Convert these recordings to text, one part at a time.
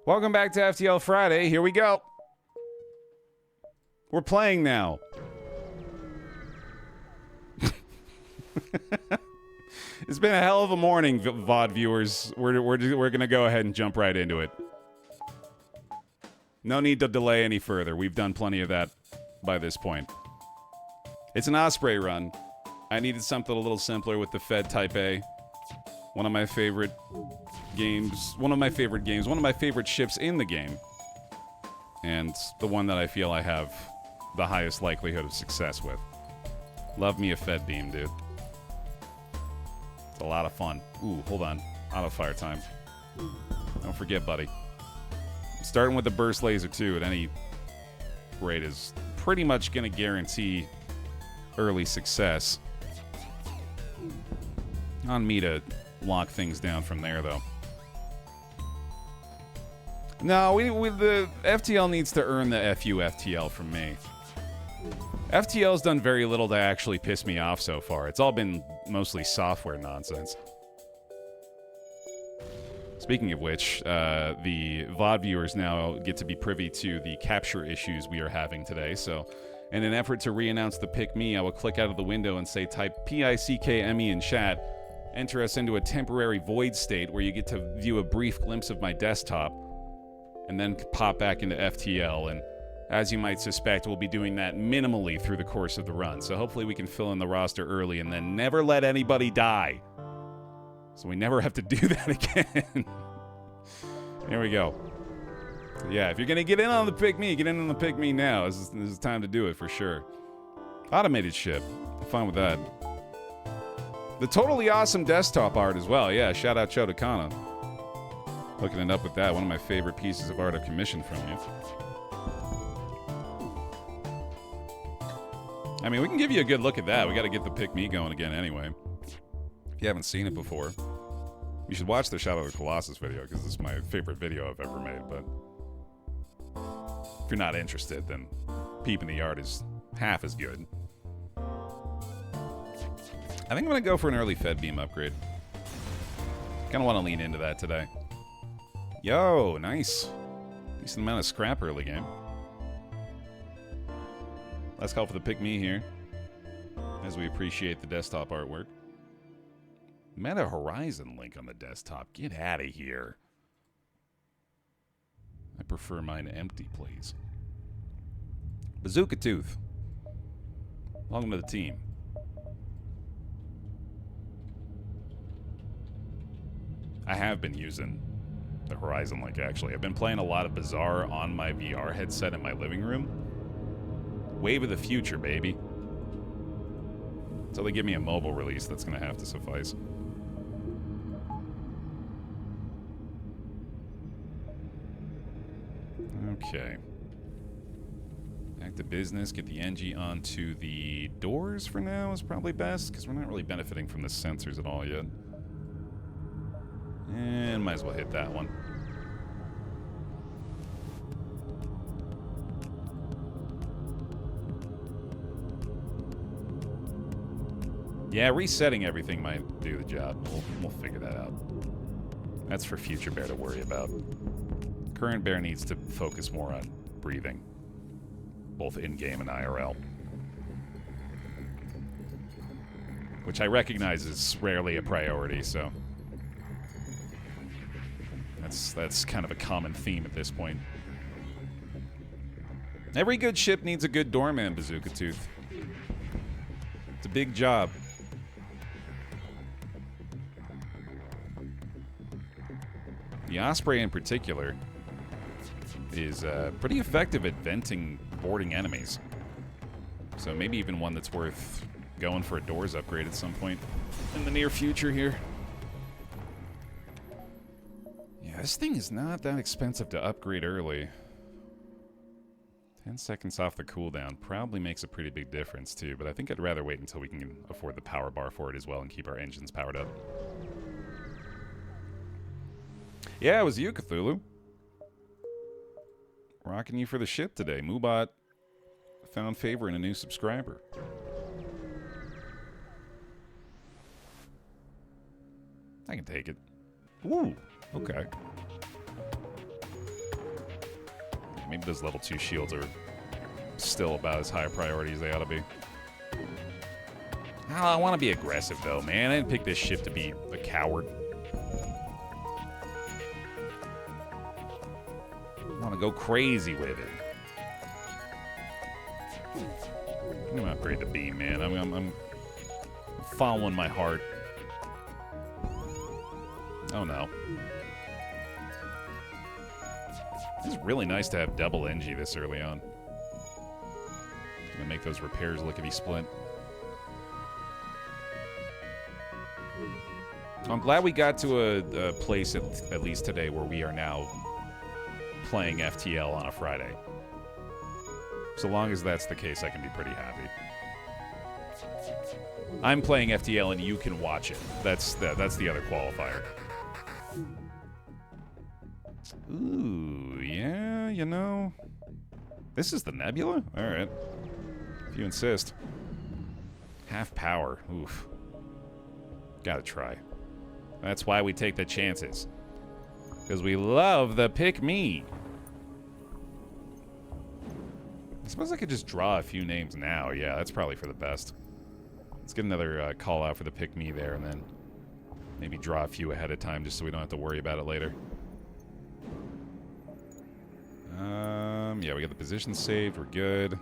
Welcome back to FTL Friday. Here we go. We're playing now. It's been a hell of a morning, VOD viewers. We're going to go ahead and jump right into it. No need to delay any further. We've done plenty of that by this point. It's an Osprey run. I needed something a little simpler with the Fed Type A. One of my favorite games. One of my favorite ships in the game. And the one that I feel I have the highest likelihood of success with. Love me a Fed beam, dude. It's a lot of fun. Ooh, hold on. Auto fire time. Don't forget, buddy. Starting with the burst laser, too, at any rate is pretty much going to guarantee early success. On me to lock things down from there, though. No, the FTL needs to earn the FU FTL from me. FTL's done very little to actually piss me off so far. It's all been mostly software nonsense. Speaking of which, the VOD viewers now get to be privy to the capture issues we are having today. So, in an effort to re-announce the pick me, I will click out of the window and say type PICKME in chat. Enter us into a temporary void state where you get to view a brief glimpse of my desktop and then pop back into FTL. And as you might suspect, we'll be doing that minimally through the course of the run. So hopefully we can fill in the roster early and then never let anybody die. So we never have to do that again. Here we go. Yeah, if you're going to get in on the pick me, get in on the pick me now. This is time to do it for sure. Automated ship. I'm fine with that. The totally awesome desktop art as well. Yeah, shout out Chodakana. Hooking it up with that. One of my favorite pieces of art I've commissioned from you. I mean, we can give you a good look at that. We got to get the pick me going again anyway. If you haven't seen it before, you should watch the Shadow of the Colossus video because it's my favorite video I've ever made. But if you're not interested, then peeping the art is half as good. I think I'm going to go for an early Fed beam upgrade. Kind of want to lean into that today. Yo, nice. Decent amount of scrap early game. Let's call for the pick me here, as we appreciate the desktop artwork. Meta Horizon link on the desktop. Get out of here. I prefer mine empty, please. Bazooka Tooth. Welcome to the team. I have been using the Horizon link, actually. I've been playing a lot of Bazaar on my VR headset in my living room. Wave of the future, baby. Until they give me a mobile release, that's going to have to suffice. Okay. Back to business. Get the NG onto the doors for now is probably best, because we're not really benefiting from the sensors at all yet. And might as well hit that one. Yeah, resetting everything might do the job. We'll figure that out. That's for future Baer to worry about. Current Baer needs to focus more on breathing, both in-game and IRL. Which I recognize is rarely a priority, so... That's kind of a common theme at this point. Every good ship needs a good doorman, Bazooka Tooth. It's a big job. The Osprey in particular is pretty effective at venting boarding enemies. So maybe even one that's worth going for a doors upgrade at some point in the near future here. Yeah, this thing is not that expensive to upgrade early. 10 seconds off the cooldown probably makes a pretty big difference too, but I think I'd rather wait until we can afford the power bar for it as well and keep our engines powered up. Yeah, it was you, Cthulhu. Rocking you for the ship today. Moobot found favor in a new subscriber. I can take it. Ooh, okay. Maybe those level 2 shields are still about as high a priority as they ought to be. Oh, I want to be aggressive, though, man. I didn't pick this ship to be a coward. I want to go crazy with it. I'm going to upgrade the beam, man. I'm following my heart. Oh, no. It's really nice to have double NG this early on. Gonna make those repairs lickety-split. I'm glad we got to a place, at least today, where we are now playing FTL on a Friday. So long as that's the case, I can be pretty happy. I'm playing FTL and you can watch it. That's the other qualifier. Ooh, yeah, you know. This is the Nebula? Alright. If you insist. Half power. Oof. Gotta try. That's why we take the chances. Because we love the pick me. I suppose I could just draw a few names now. Yeah, that's probably for the best. Let's get another call out for the pick me there, and then maybe draw a few ahead of time just so we don't have to worry about it later. Yeah, we got the position saved. We're good.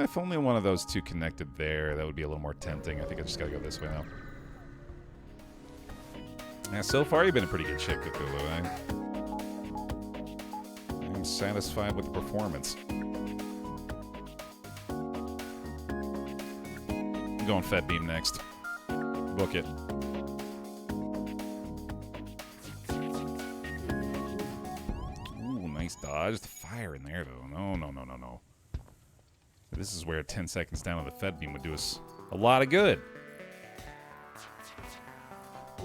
If only one of those two connected there, that would be a little more tempting. I think I just gotta go this way now. Yeah, so far you've been a pretty good ship, Cthulhu. I'm satisfied with the performance. I'm going Fed Beam next. Book it. Ooh, nice dodge. The fire in there, though. No, no, no, no, no. This is where 10 seconds down on the Fed Beam would do us a lot of good.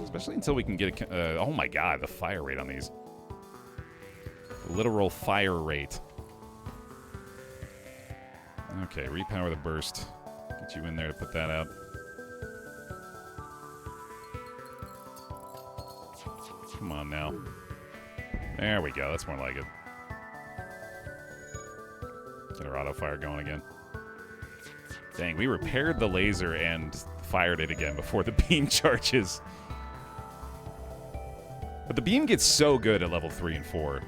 Especially until we can get a... oh my god, the fire rate on these. Literal fire rate. Okay, repower the burst. Get you in there to put that out. Come on now. There we go, that's more like it. Get our auto fire going again. Dang, we repaired the laser and fired it again before the beam charges. But the beam gets so good at level 3 and 4.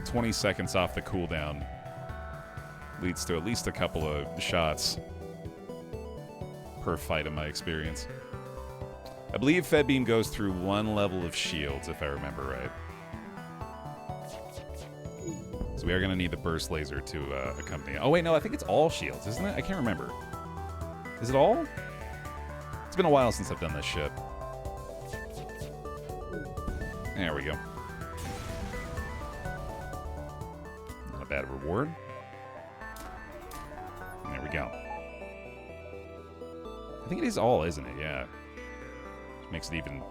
20 seconds off the cooldown leads to at least a couple of shots per fight in my experience. I believe Fed Beam goes through one level of shields, if I remember right. So we are going to need the burst laser to accompany it. Oh, wait, no, I think it's all shields, isn't it? I can't remember. Is it all? It's been a while since I've done this ship. There we go. Not a bad reward. And there we go. I think it is all, isn't it? Yeah. Which makes it even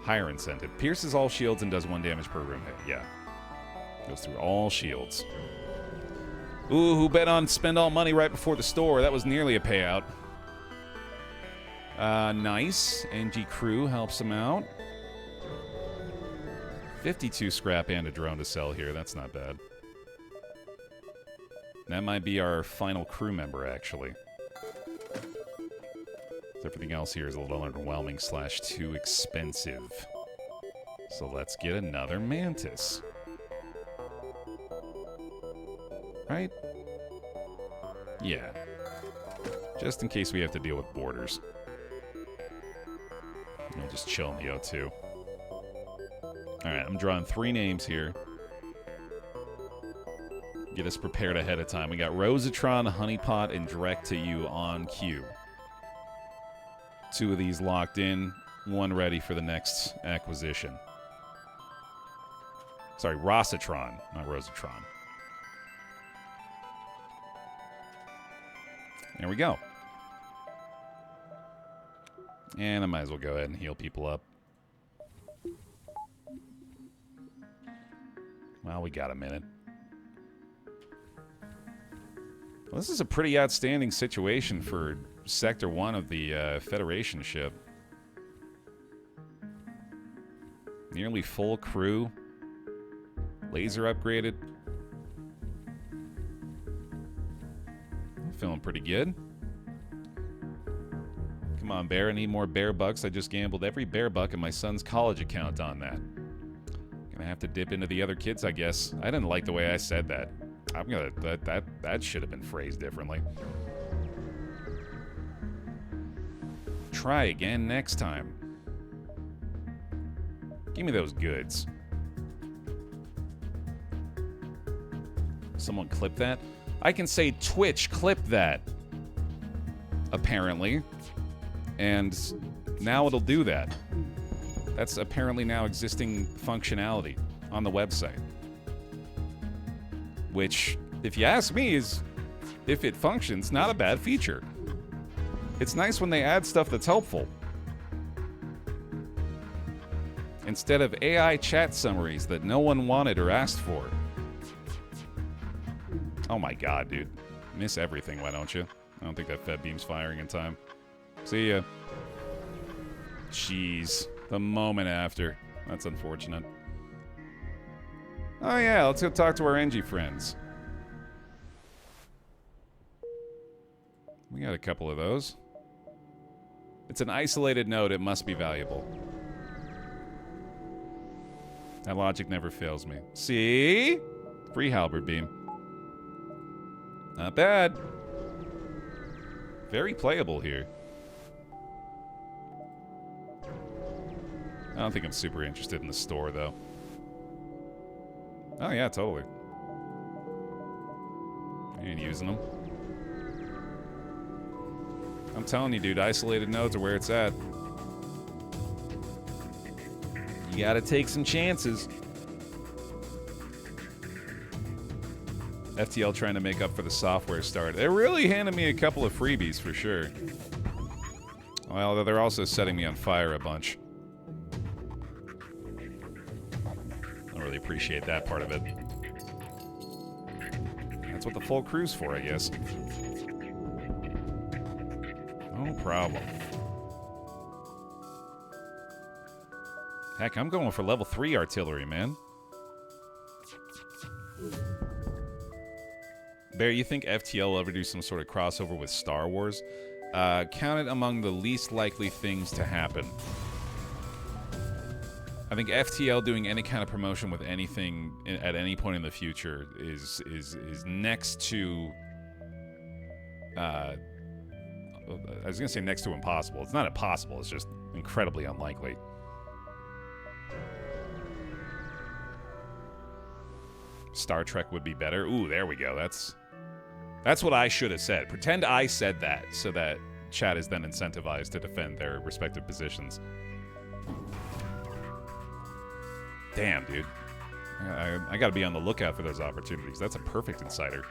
higher incentive. Pierces all shields and does 1 damage per room hit. Yeah. Goes through all shields. Ooh, who bet on spend all money right before the store? That was nearly a payout. Nice. NG Crew helps him out. 52 scrap and a drone to sell here. That's not bad. That might be our final crew member, actually. Everything else here is a little underwhelming / too expensive. So let's get another Mantis. Right? Yeah. Just in case we have to deal with borders. We'll just chill in the O2. Alright, I'm drawing 3 names here. Get us prepared ahead of time. We got Rosatron, Honeypot, and Direct to You on cue. 2 of these locked in, 1 ready for the next acquisition. Sorry, Rossatron, not Rosatron. There we go. And I might as well go ahead and heal people up. Well, we got a minute. Well, this is a pretty outstanding situation for Sector 1 of the Federation ship. Nearly full crew. Laser upgraded. I'm feeling pretty good. Come on, Baer. I need more Baer bucks. I just gambled every Baer buck in my son's college account on that. Gonna have to dip into the other kids, I guess. I didn't like the way I said that. I'm gonna... That should have been phrased differently. Try again next time. Give me those goods. Someone clip that? I can say Twitch clip that. Apparently. And now it'll do that. That's apparently now existing functionality on the website. Which, if you ask me, is, if it functions, not a bad feature. It's nice when they add stuff that's helpful. Instead of AI chat summaries that no one wanted or asked for. Oh my god, dude. Miss everything, why don't you? I don't think that Fed beam's firing in time. See ya. Jeez. The moment after. That's unfortunate. Oh yeah, let's go talk to our NG friends. We got a couple of those. It's an isolated node, it must be valuable. That logic never fails me. See? Free halberd beam. Not bad. Very playable here. I don't think I'm super interested in the store, though. Oh, yeah, totally. I ain't using them. I'm telling you, dude, isolated nodes are where it's at. You gotta take some chances. FTL trying to make up for the software start. They're really handing me a couple of freebies for sure. Well, they're also setting me on fire a bunch. I don't really appreciate that part of it. That's what the full crew's for, I guess. No problem. Heck, I'm going for level 3 artillery, man. Baer, you think FTL will ever do some sort of crossover with Star Wars? Count it among the least likely things to happen. I think FTL doing any kind of promotion with anything at any point in the future is next to... I was going to say next to impossible. It's not impossible, it's just incredibly unlikely. Star Trek would be better. Ooh, there we go. That's what I should have said. Pretend I said that so that chat is then incentivized to defend their respective positions. Damn, dude. I gotta be on the lookout for those opportunities. That's a perfect insider.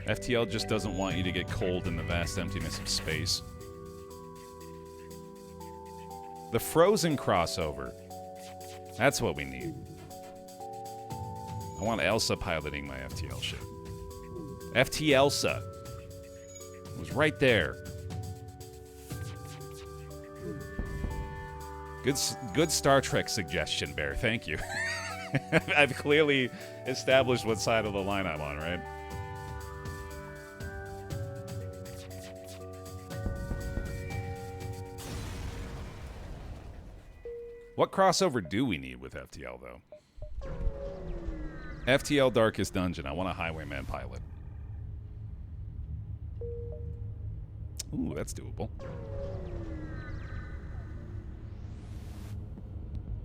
FTL just doesn't want you to get cold in the vast emptiness of space. The Frozen crossover. That's what we need. I want Elsa piloting my FTL ship. FTLsa. It was right there. Good Star Trek suggestion, Baer. Thank you. I've clearly established what side of the line I'm on, right? What crossover do we need with FTL, though? FTL Darkest Dungeon. I want a Highwayman pilot. Ooh, that's doable.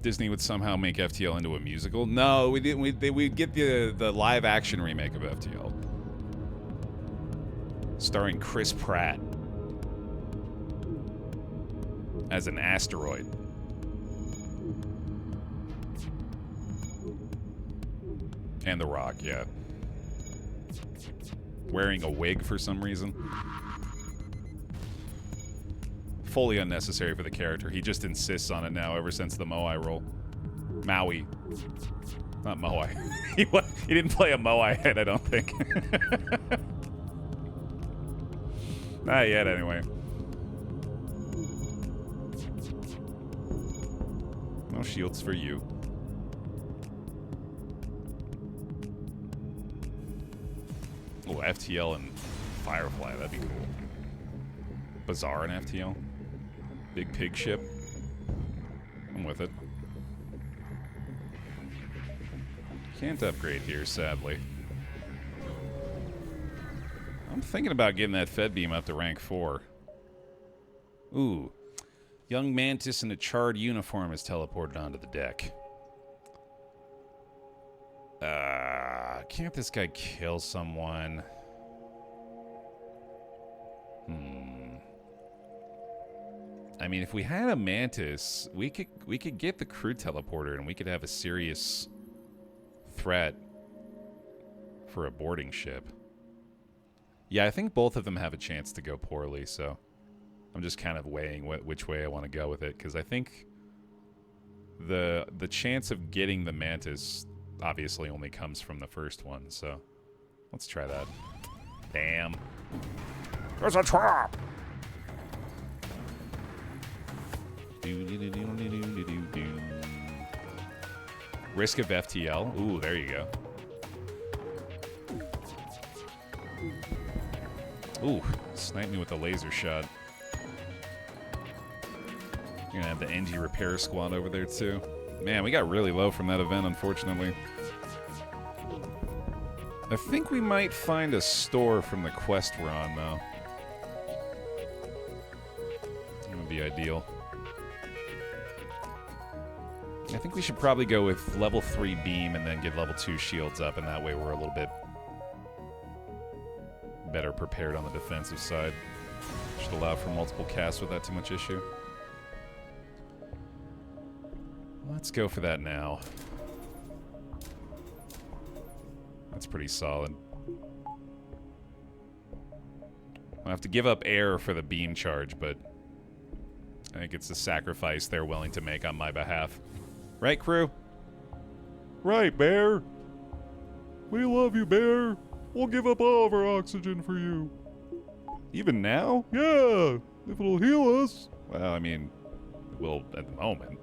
Disney would somehow make FTL into a musical? No, we didn't. We'd get the live action remake of FTL. Starring Chris Pratt as an asteroid. And The Rock, yeah. Wearing a wig for some reason. Fully unnecessary for the character. He just insists on it now ever since the Moai role. Maui. Not Moai. He didn't play a Moai head, I don't think. Not yet, anyway. shields for you. Oh, FTL and Firefly, that'd be cool. Bazaar and FTL. Big pig ship. I'm with it. Can't upgrade here, sadly. I'm thinking about getting that Fed beam up to rank 4. Ooh. Young Mantis in a charred uniform is teleported onto the deck. Can't this guy kill someone? I mean, if we had a Mantis, we could get the crew teleporter and we could have a serious threat for a boarding ship. Yeah, I think both of them have a chance to go poorly, so I'm just kind of weighing which way I want to go with it, because I think the chance of getting the Mantis obviously only comes from the first one, so let's try that. Damn. There's a trap! Risk of FTL. Ooh, there you go. Ooh, snipe me with a laser shot. You're gonna have the NG repair squad over there too. Man, we got really low from that event, unfortunately. I think we might find a store from the quest we're on, though. That would be ideal. I think we should probably go with level 3 beam and then get level 2 shields up, and that way we're a little bit better prepared on the defensive side. Should allow for multiple casts without too much issue. Let's go for that now. That's pretty solid. I'll have to give up air for the beam charge, but I think it's a sacrifice they're willing to make on my behalf. Right, crew? Right, Baer. We love you, Baer. We'll give up all of our oxygen for you. Even now? Yeah, if it'll heal us. Well, I mean, it will at the moment.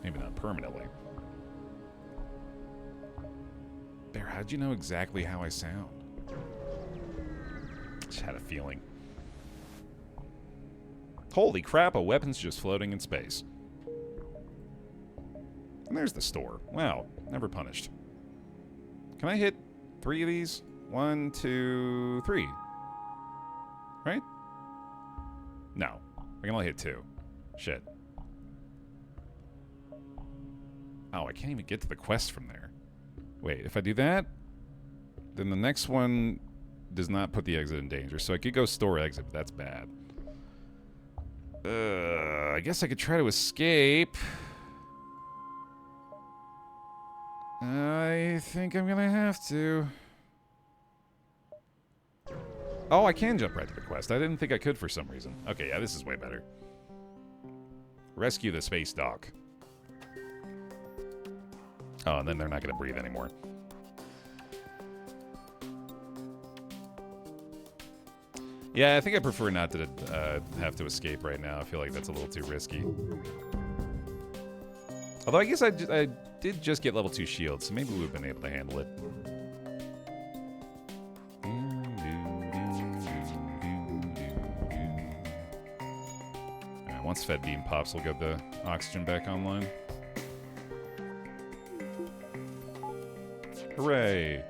Maybe not permanently. Baer, how'd you know exactly how I sound? Just had a feeling. Holy crap, a weapon's just floating in space. And there's the store. Wow, never punished. Can I hit 3 of these? 1, 2, 3. Right? No. I can only hit 2. Shit. Oh, I can't even get to the quest from there. Wait, if I do that, then the next one does not put the exit in danger. So I could go store exit, but that's bad. I guess I could try to escape. I think I'm gonna have to. Oh, I can jump right to the quest. I didn't think I could for some reason. Okay, yeah, this is way better. Rescue the space dock. Oh, and then they're not gonna breathe anymore. Yeah, I think I prefer not to have to escape right now. I feel like that's a little too risky. Although I guess I did just get level 2 shields, so maybe we would have been able to handle it. Alright, once Fed Beam pops, we'll get the oxygen back online. Hooray!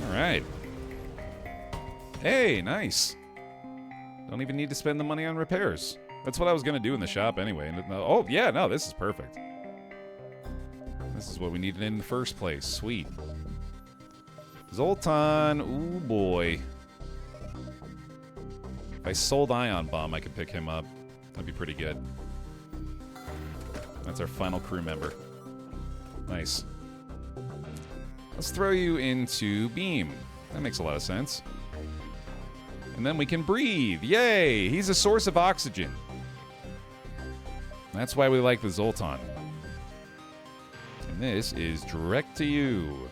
Alright. Hey, nice. Don't even need to spend the money on repairs. That's what I was going to do in the shop anyway. Oh, yeah, no, this is perfect. This is what we needed in the first place. Sweet. Zoltan. Ooh, boy. If I sold Ion Bomb, I could pick him up. That'd be pretty good. That's our final crew member. Nice. Let's throw you into Beam. That makes a lot of sense. And then we can breathe. Yay! He's a source of oxygen. That's why we like the Zoltan. And this is direct to you.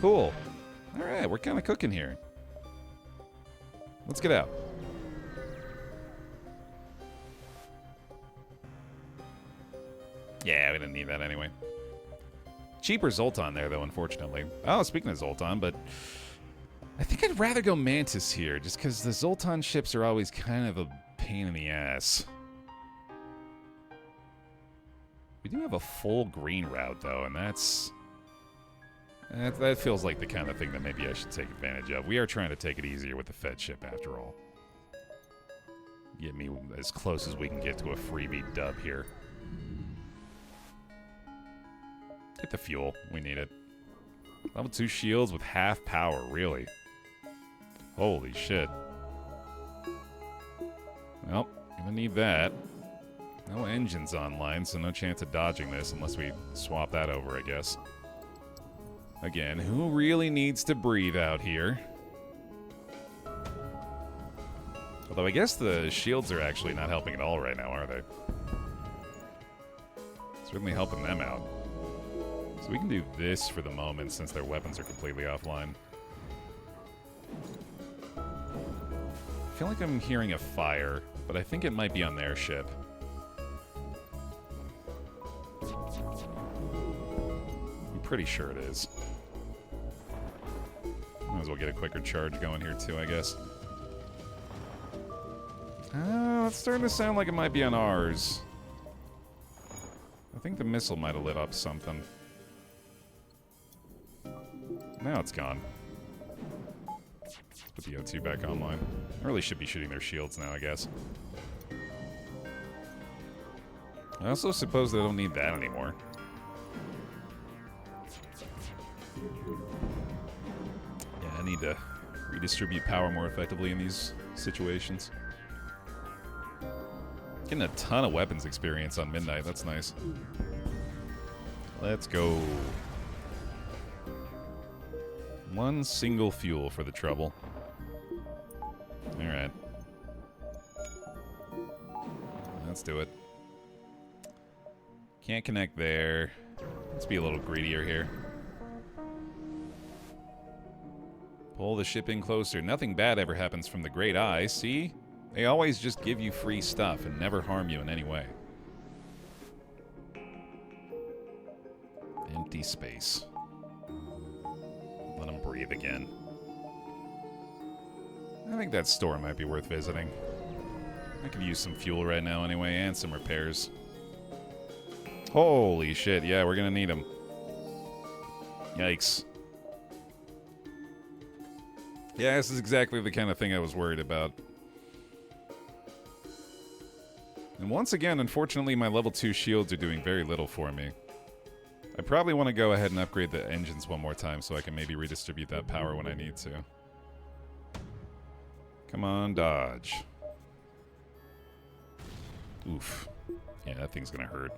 Cool. Alright, we're kind of cooking here. Let's get out. Yeah, we didn't need that anyway. Cheaper Zoltan there, though, unfortunately. Oh, speaking of Zoltan, but I think I'd rather go Mantis here, just because the Zoltan ships are always kind of a pain in the ass. We do have a full green route, though, and that feels like the kind of thing that maybe I should take advantage of. We are trying to take it easier with the Fed ship, after all. Get me as close as we can get to a freebie dub here. Get the fuel. We need it. Level 2 shields with half power, really. Holy shit. Well, gonna need that. No engines online, so no chance of dodging this unless we swap that over, I guess. Again, who really needs to breathe out here? Although I guess the shields are actually not helping at all right now, are they? Certainly helping them out. So we can do this for the moment since their weapons are completely offline. I feel like I'm hearing a fire, but I think it might be on their ship. I'm pretty sure it is. Might as well get a quicker charge going here too, I guess. It's starting to sound like it might be on ours. I think the missile might have lit up something. Now it's gone. Let's put the O2 back online. I really should be shooting their shields now, I guess. I also suppose they don't need that anymore. Yeah, I need to redistribute power more effectively in these situations. Getting a ton of weapons experience on Midnight. That's nice. Let's go. One single fuel for the trouble. Alright. Let's do it. Can't connect there. Let's be a little greedier here. Pull the ship in closer. Nothing bad ever happens from the Great Eye, see? They always just give you free stuff and never harm you in any way. Empty space. Let them breathe again. I think that store might be worth visiting. I could use some fuel right now anyway, and some repairs. Holy shit, yeah, we're gonna need them. Yikes. Yeah, this is exactly the kind of thing I was worried about. And once again, unfortunately, my level 2 shields are doing very little for me. I probably want to go ahead and upgrade the engines one more time so I can maybe redistribute that power when I need to. Come on, dodge. Oof. Yeah, that thing's gonna hurt.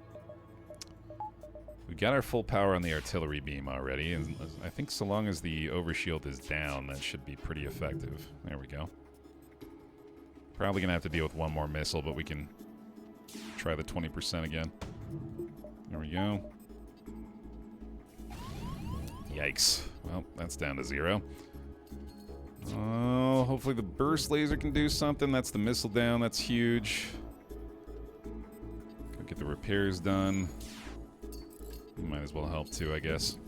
We got our full power on the artillery beam already, and I think so long as the overshield is down, that should be pretty effective. There we go. Probably gonna have to deal with one more missile, but we can try the 20% again. There we go. Yikes. Well, that's down to 0. Oh, hopefully the burst laser can do something. That's the missile down. That's huge. Go get the repairs done. Might as well help too, I guess.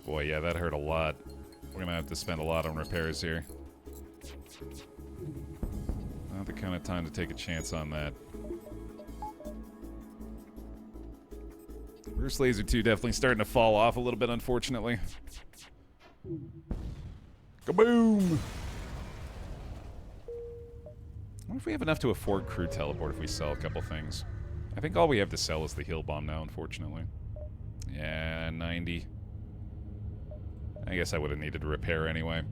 Boy, yeah, that hurt a lot. We're gonna have to spend a lot on repairs here. Not the kind of time to take a chance on that. Burst Laser 2 definitely starting to fall off a little bit, unfortunately. Kaboom! I wonder if we have enough to afford crew teleport if we sell a couple things. I think all we have to sell is the heal bomb now, unfortunately. Yeah, 90. I guess I would have needed to repair anyway.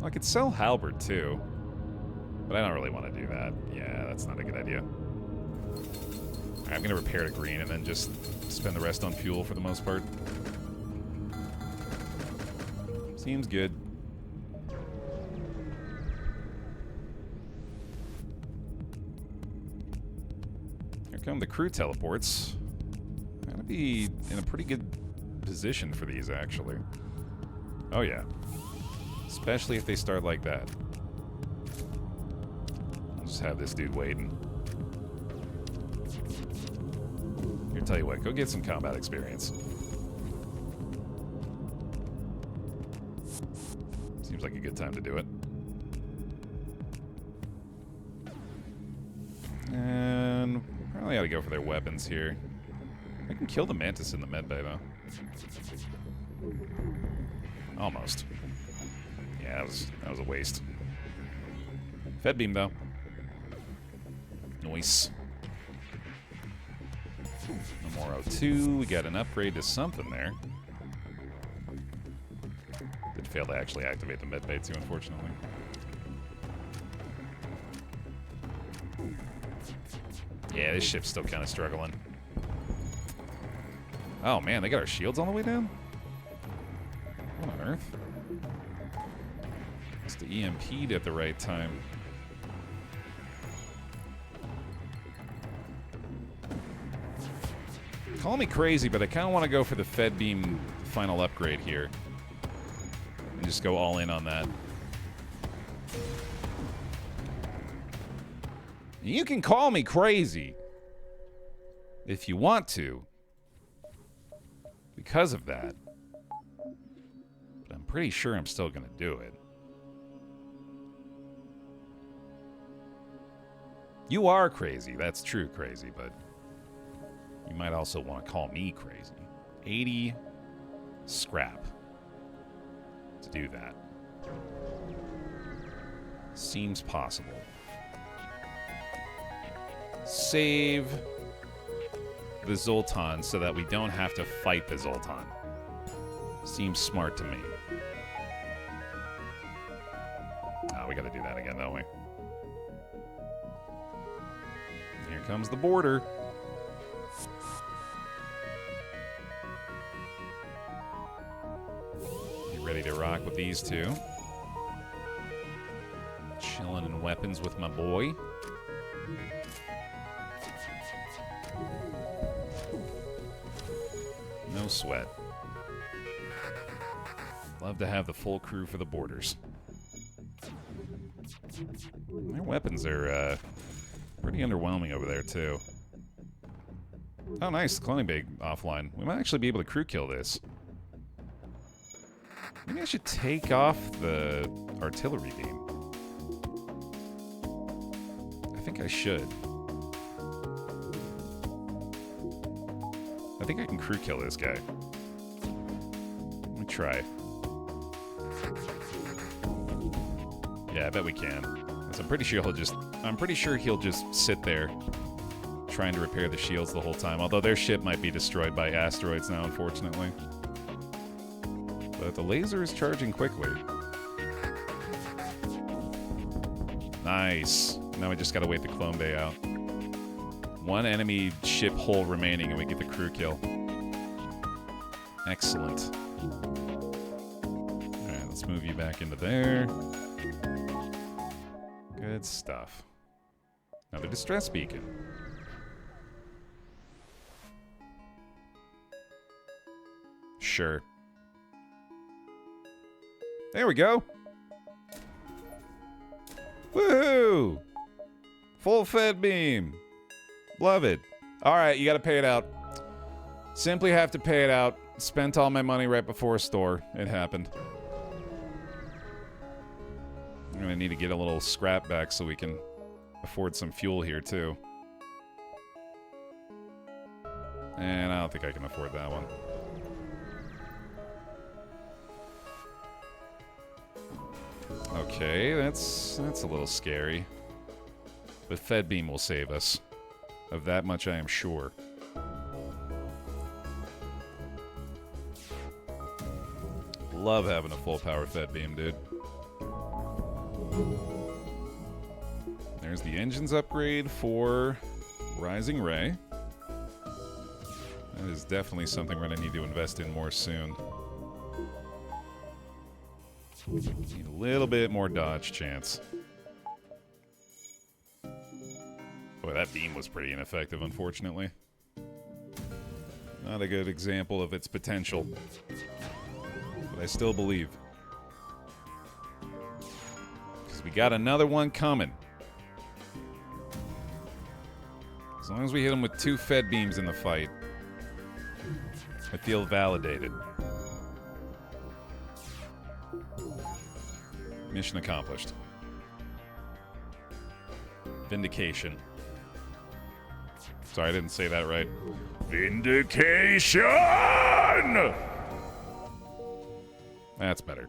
I could sell halberd too, but I don't really want to do that. Yeah, that's not a good idea. Alright, I'm going to repair to green and then just spend the rest on fuel for the most part. Seems good. Here come the crew teleports. I'm going to be in a pretty good position for these, actually. Oh, yeah. Especially if they start like that. I'll just have this dude waiting. tell you what, go get some combat experience. Seems like a good time to do it. And probably ought to go for their weapons here. I can kill the mantis in the medbay though. Almost. Yeah, that was a waste. Fed beam though. Nice. No more O2. We got an upgrade to something there. Did fail to actually activate the medbay too, unfortunately. Yeah, this ship's still kind of struggling. Oh man, they got our shields all the way down? What on earth? Must have EMP'd at the right time. Call me crazy, but I kind of want to go for the Fed Beam final upgrade here. And just go all in on that. You can call me crazy if you want to because of that. But I'm pretty sure I'm still going to do it. You are crazy. That's true crazy, but you might also want to call me crazy. 80 scrap to do that. Seems possible. Save the Zoltan so that we don't have to fight the Zoltan. Seems smart to me. Oh, we gotta do that again, don't we? Here comes the border. Get ready to rock with these two. Chilling in weapons with my boy. No sweat. Love to have the full crew for the borders. Their weapons are pretty underwhelming over there, too. Oh, nice. Cloning bay offline. We might actually be able to crew kill this. Maybe I should take off the artillery beam. I think I should. I think I can crew kill this guy. Let me try. Yeah, I bet we can. So I'm pretty sure he'll just sit there trying to repair the shields the whole time. Although their ship might be destroyed by asteroids now, unfortunately. But the laser is charging quickly. Nice. Now we just gotta wait the clone bay out. One enemy ship hull remaining and we get the crew kill. Excellent. Alright, let's move you back into there. Good stuff. Another distress beacon. Sure. There we go. Woohoo! Full fed beam. Love it. Alright, you gotta pay it out. Simply have to pay it out. Spent all my money right before store. It happened. I'm gonna need to get a little scrap back so we can afford some fuel here, too. And I don't think I can afford that one. Okay, that's a little scary. But Fed Beam will save us. Of that much I am sure. Love having a full power Fed Beam, dude. There's the engines upgrade for Rising Ray. That is definitely something we're going to need to invest in more soon. Need a little bit more dodge chance. Boy, that beam was pretty ineffective, unfortunately. Not a good example of its potential. But I still believe. Because we got another one coming. As long as we hit him with 2 Fed beams in the fight, I feel validated. Mission accomplished. Vindication. Sorry, I didn't say that right. Vindication! That's better.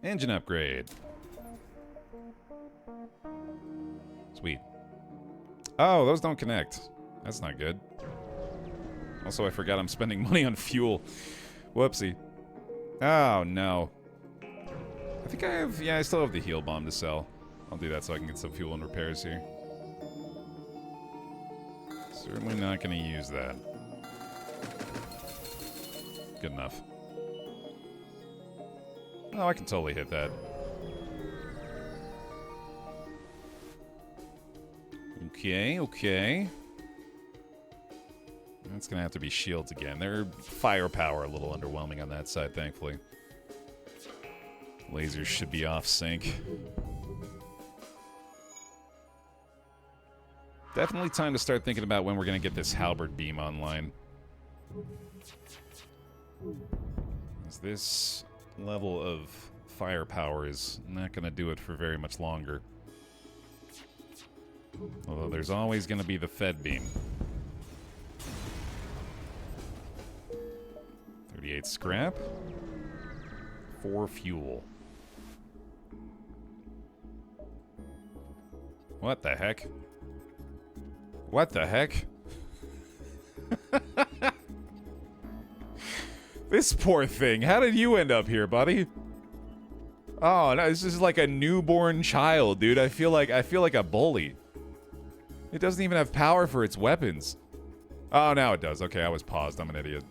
Engine upgrade. Sweet. Oh, those don't connect. That's not good. Also, I forgot I'm spending money on fuel. Whoopsie. Oh, no. I think I have... Yeah, I still have the heal bomb to sell. I'll do that so I can get some fuel and repairs here. Certainly not going to use that. Good enough. Oh, I can totally hit that. Okay, okay. That's going to have to be shields again. Their firepower a little underwhelming on that side, thankfully. Lasers should be off sync. Definitely time to start thinking about when we're going to get this halberd beam online. As this level of firepower is not going to do it for very much longer. Although there's always going to be the fed beam. 38 scrap. 4 fuel. What the heck? What the heck? This poor thing. How did you end up here, buddy? Oh, no, this is like a newborn child, dude. I feel like a bully. It doesn't even have power for its weapons. Oh, now it does. Okay, I was paused. I'm an idiot.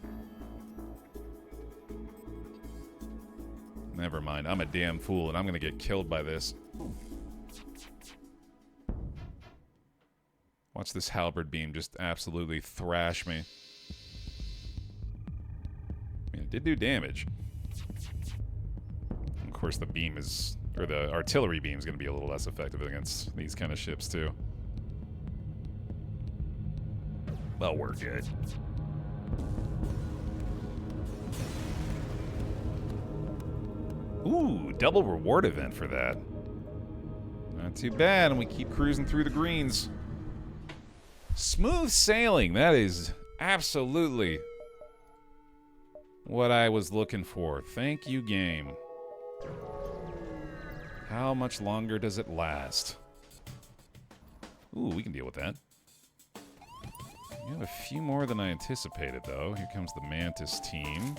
Never mind. I'm a damn fool, and I'm gonna get killed by this. Watch this halberd beam just absolutely thrash me. I mean, it did do damage. Of course, the beam is... or the artillery beam is going to be a little less effective against these kind of ships, too. Well, we're good. Ooh, double reward event for that. Not too bad, and we keep cruising through the greens. Smooth sailing, that is absolutely what I was looking for. Thank you, game. How much longer does it last? Ooh, we can deal with that. We have a few more than I anticipated, though. Here comes the Mantis team.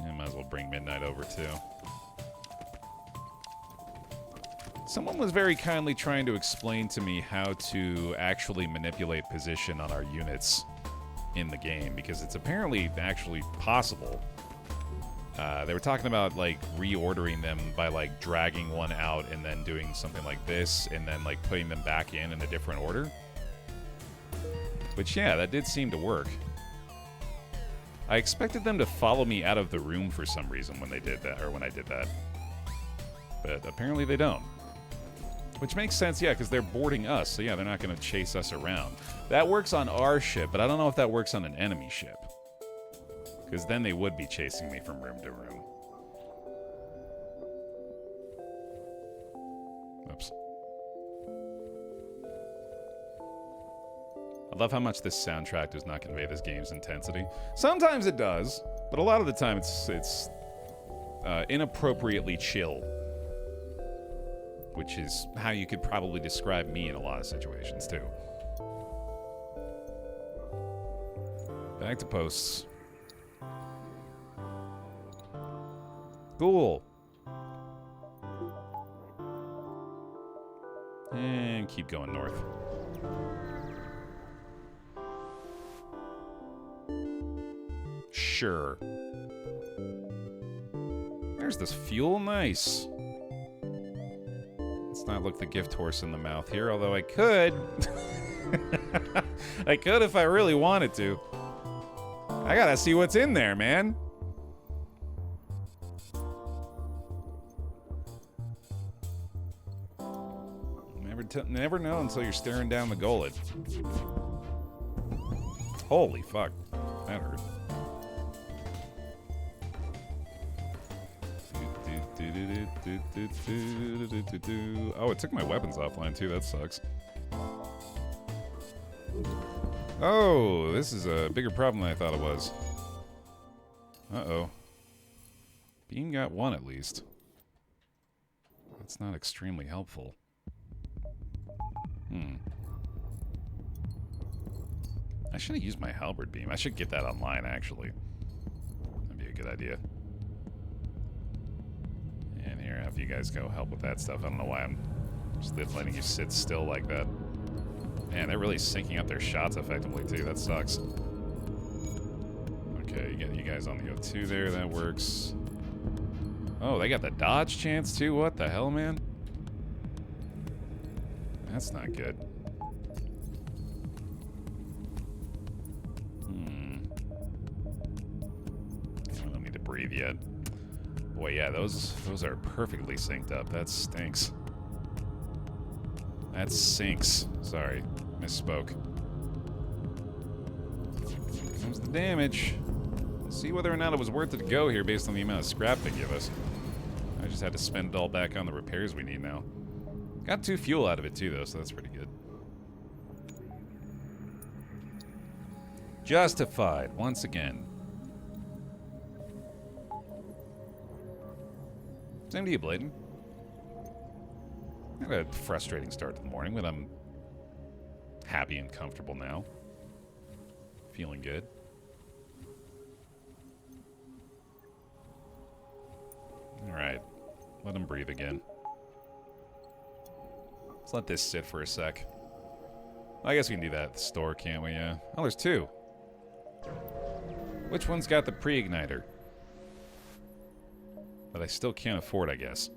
Yeah, might as well bring Midnight over, too. Someone was very kindly trying to explain to me how to actually manipulate position on our units in the game, because it's apparently actually possible. They were talking about, like, reordering them by, like, dragging one out and then doing something like this, and then, like, putting them back in a different order. Which, yeah, that did seem to work. I expected them to follow me out of the room for some reason when they did that, or when I did that. But apparently they don't. Which makes sense, yeah, because they're boarding us, so yeah, they're not going to chase us around. That works on our ship, but I don't know if that works on an enemy ship. Because then they would be chasing me from room to room. Oops. I love how much this soundtrack does not convey this game's intensity. Sometimes it does, but a lot of the time it's inappropriately chill. Which is how you could probably describe me in a lot of situations, too. Back to posts. Cool. And keep going north. Sure. There's this fuel. Nice. Let's not look the gift horse in the mouth here, although I could. I could if I really wanted to. I gotta see what's in there, man. Never know until you're staring down the gullet. Holy fuck. That hurt. Oh, it took my weapons offline too. That sucks. Oh, this is a bigger problem than I thought it was. Uh-oh. Beam got one at least. That's not extremely helpful. I should have used my halberd beam. I should get that online, actually. That'd be a good idea. And here, have you guys go help with that stuff. I don't know why I'm just letting you sit still like that. Man, they're really syncing up their shots effectively, too. That sucks. Okay, you get you guys on the O2 there. That works. Oh, they got the dodge chance, too? What the hell, man? That's not good. I don't need to breathe yet. Boy, yeah, those are perfectly synced up. That stinks. That sinks. Sorry, misspoke. Here comes the damage. We'll see whether or not it was worth it to go here based on the amount of scrap they give us. I just had to spend it all back on the repairs we need now. Got 2 fuel out of it too, though, so that's pretty good. Justified, once again. Same to you, Bladen. I had a frustrating start to the morning, but I'm happy and comfortable now. Feeling good. Alright. Let him breathe again. Let's let this sit for a sec. I guess we can do that at the store, can't we? Yeah. Oh, there's 2. Which one's got the pre-igniter? But I still can't afford, I guess.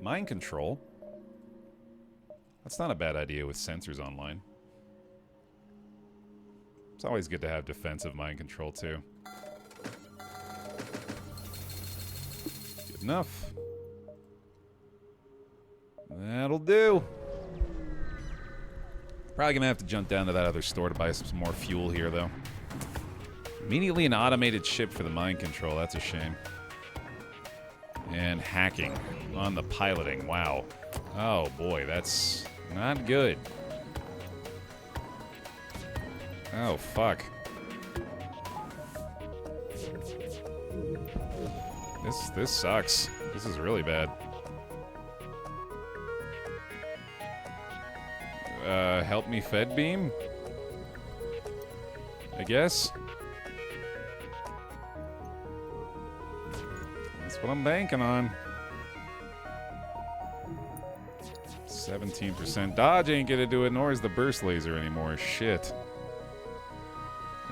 Mind control. That's not a bad idea with sensors online. It's always good to have defensive mind control, too. Good enough. That'll do. Probably gonna have to jump down to that other store to buy some more fuel here, though. Immediately an automated ship for the mind control. That's a shame. And hacking on the piloting. Wow. Oh, boy. That's not good. Oh, fuck. This sucks. This is really bad. Help me fed beam? I guess? That's what I'm banking on. 17%. Dodge ain't gonna do it, nor is the burst laser anymore. Shit.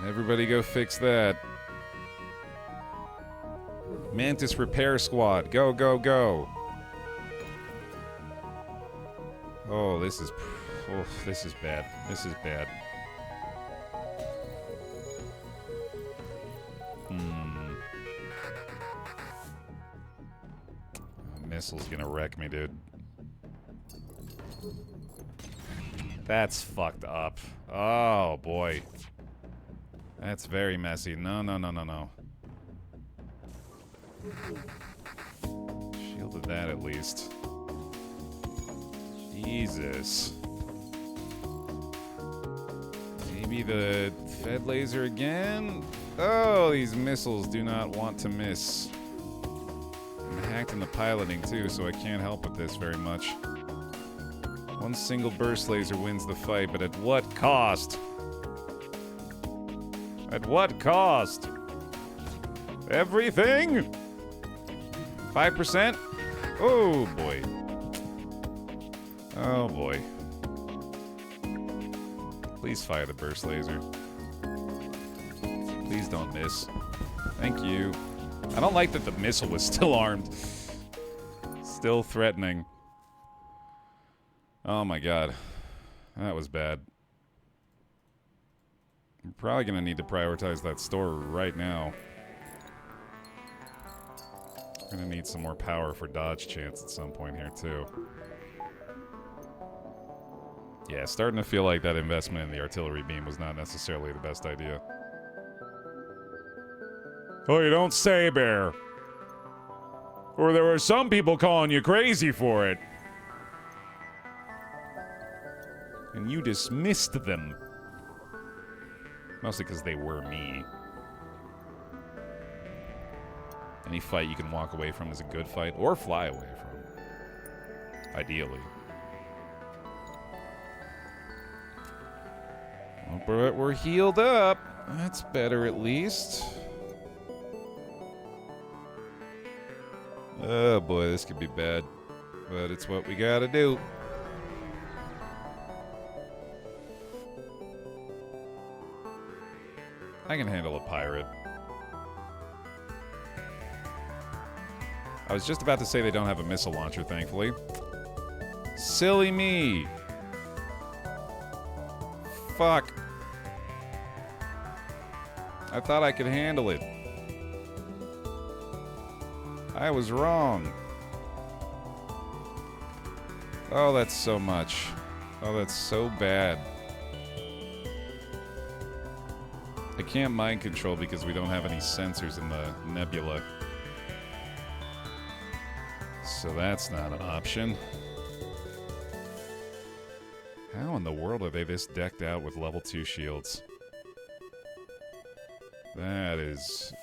Everybody go fix that. Mantis Repair Squad. Go, go, go. Oh, this is bad. This is bad. Missile's gonna wreck me, dude. That's fucked up. Oh, boy. That's very messy. No, no, no, no, no. Shielded that at least. Jesus. Maybe the Fed laser again? Oh, these missiles do not want to miss. I'm hacked in the piloting too, so I can't help with this very much. One single burst laser wins the fight, but at what cost? At what cost? Everything? 5%? Oh boy. Oh boy. Please fire the burst laser. Please don't miss. Thank you. I don't like that the missile was still armed. Still threatening. Oh my god. That was bad. I'm probably gonna need to prioritize that store right now. Gonna need some more power for dodge chance at some point here too. Yeah, starting to feel like that investment in the artillery beam was not necessarily the best idea. Oh, you don't say, Baer. Or there were some people calling you crazy for it. And you dismissed them. Mostly because they were me. Any fight you can walk away from is a good fight, or fly away from. Ideally. Oh, but we're healed up. That's better at least. Oh boy, this could be bad. But it's what we gotta do. I can handle a pirate. I was just about to say they don't have a missile launcher, thankfully. Silly me. Fuck. I thought I could handle it. I was wrong. Oh, that's so much. Oh, that's so bad. I can't mind control because we don't have any sensors in the nebula. So that's not an option. How in the world are they this decked out with level 2 shields? That is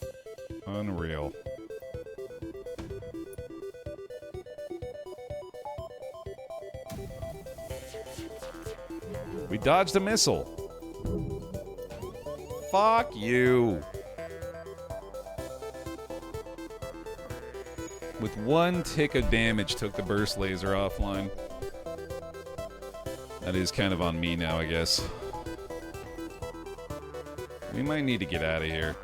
unreal. We dodged a missile. Fuck you. With one tick of damage, took the burst laser offline. That is kind of on me now, I guess. We might need to get out of here.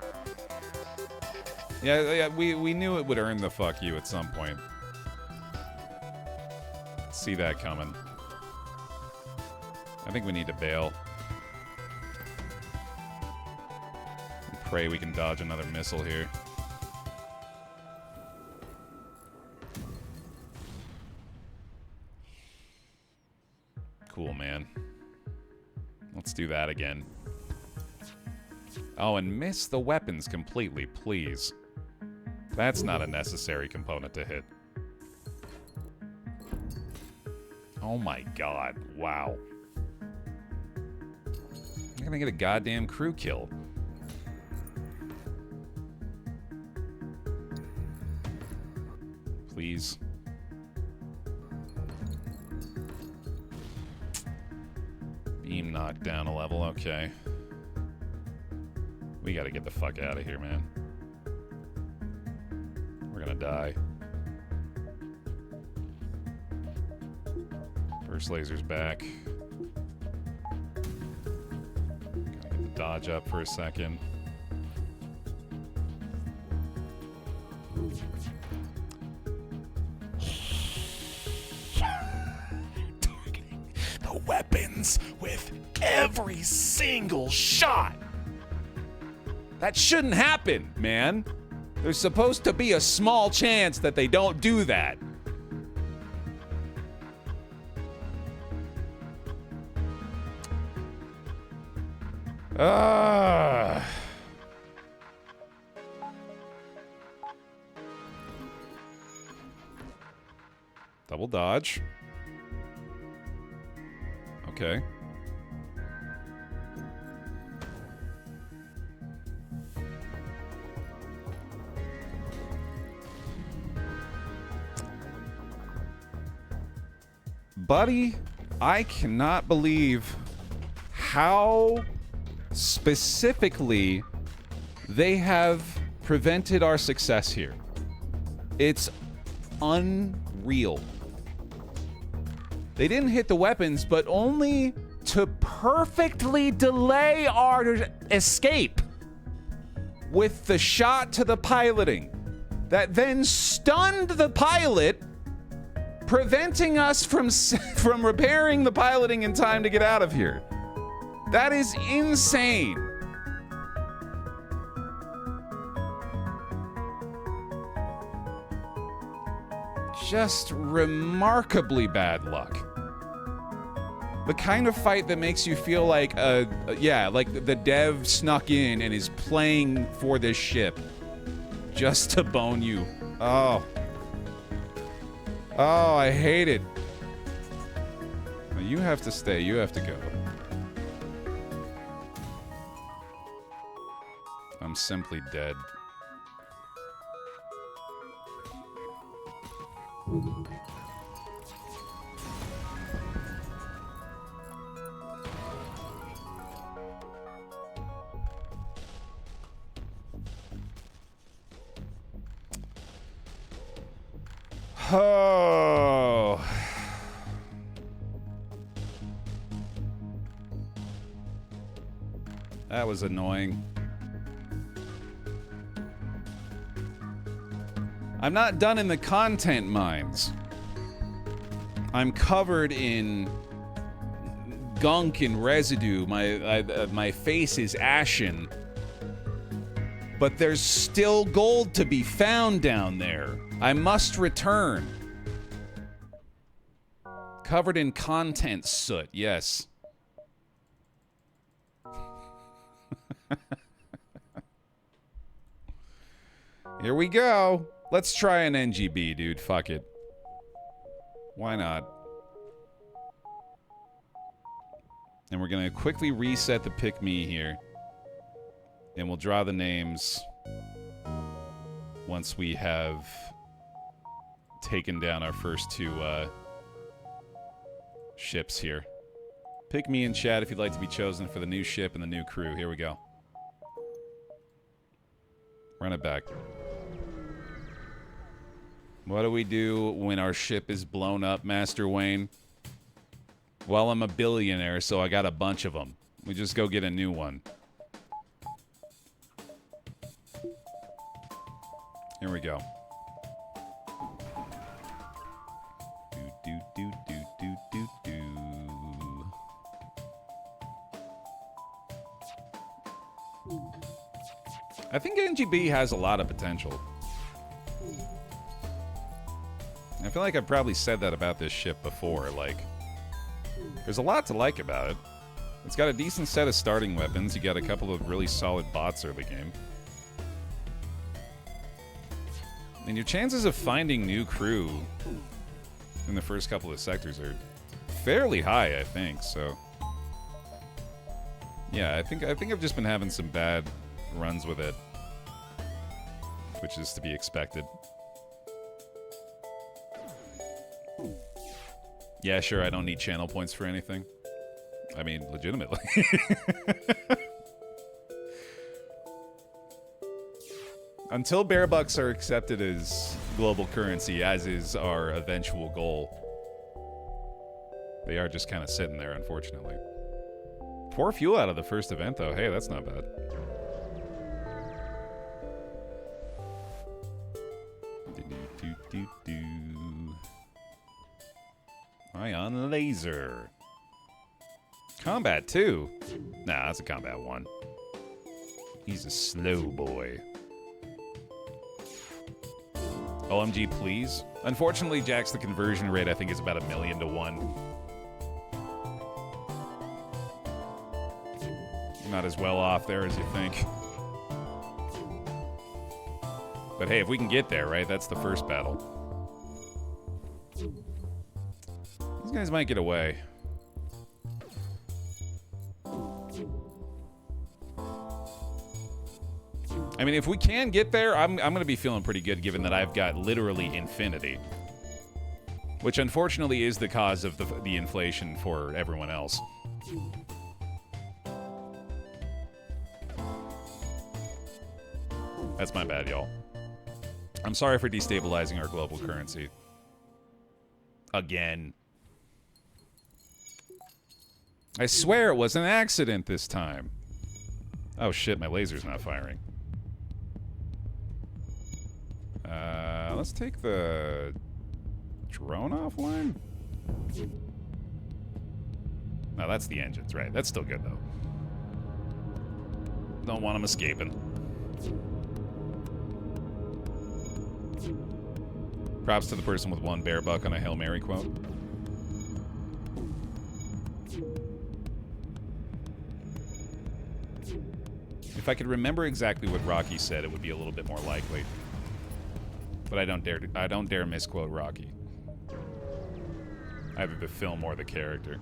Yeah, we knew it would earn the fuck you at some point. See that coming. I think we need to bail. And pray we can dodge another missile here. Cool, man. Let's do that again. Oh, and miss the weapons completely, please. That's not a necessary component to hit. Oh my god, wow. I'm gonna get a goddamn crew kill. Please. Beam knocked down a level, okay. We gotta get the fuck out of here, man. We're gonna die. First laser's back. Gotta get the dodge up for a second. Targeting the weapons with every single shot. That shouldn't happen, man. There's supposed to be a small chance that they don't do that. Double dodge. Okay. Buddy, I cannot believe how specifically they have prevented our success here. It's unreal. They didn't hit the weapons, but only to perfectly delay our escape with the shot to the piloting that then stunned the pilot, preventing us from repairing the piloting in time to get out of here. That is insane. Just remarkably bad luck. The kind of fight that makes you feel like, yeah, like the dev snuck in and is playing for this ship just to bone you. Oh. Oh, I hate it. You have to stay. You have to go. I'm simply dead. Oh. That was annoying. I'm not done in the content mines. I'm covered in gunk and residue. My face is ashen. But there's still gold to be found down there. I must return. Covered in content soot, yes. Here we go. Let's try an NGB, dude. Fuck it. Why not? And we're gonna quickly reset the pick me here. And we'll draw the names once we have taken down our first two ships here. Pick me in chat if you'd like to be chosen for the new ship and the new crew. Here we go. Run it back. What do we do when our ship is blown up, Master Wayne? Well, I'm a billionaire, so I got a bunch of them. We just go get a new one. Here we go. I think NGB has a lot of potential. I feel like I've probably said that about this ship before. Like, there's a lot to like about it. It's got a decent set of starting weapons. You got a couple of really solid bots early game. And your chances of finding new crew in the first couple of sectors are fairly high, I think. So, yeah, I think I've just been having some bad runs with it, which is to be expected. Yeah, sure, I don't need channel points for anything. I mean, legitimately. Until bear bucks are accepted as global currency, as is our eventual goal, they are just kind of sitting there, unfortunately. 4 fuel out of the first event, though. Hey, that's not bad. Ion laser. Combat 2? Nah, that's a combat 1. He's a slow boy. OMG, please. Unfortunately, Jax, the conversion rate, I think, is about 1,000,000 to 1. Not as well off there as you think. But hey, if we can get there, right? That's the first battle. These guys might get away. I mean, if we can get there, I'm going to be feeling pretty good, given that I've got literally infinity. Which, unfortunately, is the cause of the inflation for everyone else. That's my bad, y'all. I'm sorry for destabilizing our global currency. Again. I swear it was an accident this time. Oh shit, my laser's not firing. Let's take the drone offline. No, that's the engines, right? That's still good, though. Don't want them escaping. Props to the person with 1 bear buck on a Hail Mary quote. If I could remember exactly what Rocky said, it would be a little bit more likely. But I don't dare misquote Rocky. Either the film or the character.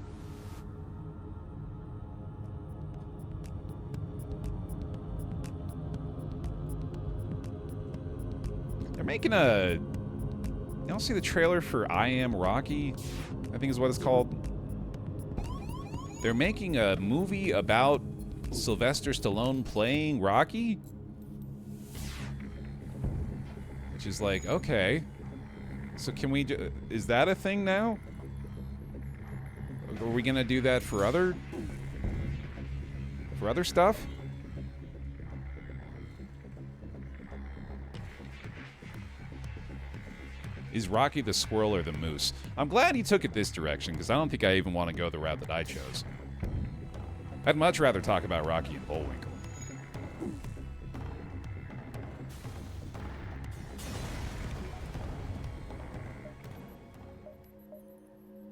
They're making a... You don't see the trailer for I Am Rocky? I think is what it's called. They're making a movie about Sylvester Stallone playing Rocky? Which is like, okay. So can we do... Is that a thing now? Are we gonna do that for other... For other stuff? Is Rocky the squirrel or the moose? I'm glad he took it this direction, because I don't think I even want to go the route that I chose. I'd much rather talk about Rocky and Bullwinkle.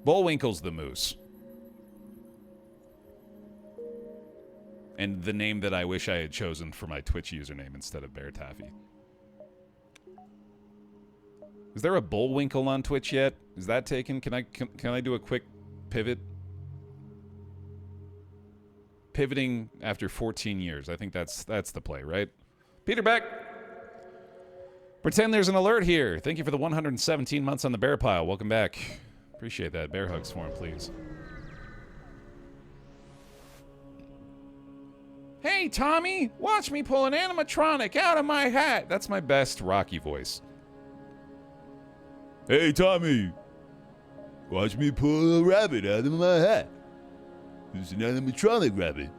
Bullwinkle's the moose. And the name that I wish I had chosen for my Twitch username instead of BaerTaffy. Is there a Bullwinkle on Twitch yet? Is that taken? Can I do a quick pivot? Pivoting after 14 years. I think that's the play, right? Peter Beck! Pretend there's an alert here. Thank you for the 117 months on the bear pile. Welcome back. Appreciate that. Bear hugs for him, please. Hey, Tommy! Watch me pull an animatronic out of my hat! That's my best Rocky voice. Hey, Tommy! Watch me pull a rabbit out of my hat. It's an animatronic rabbit.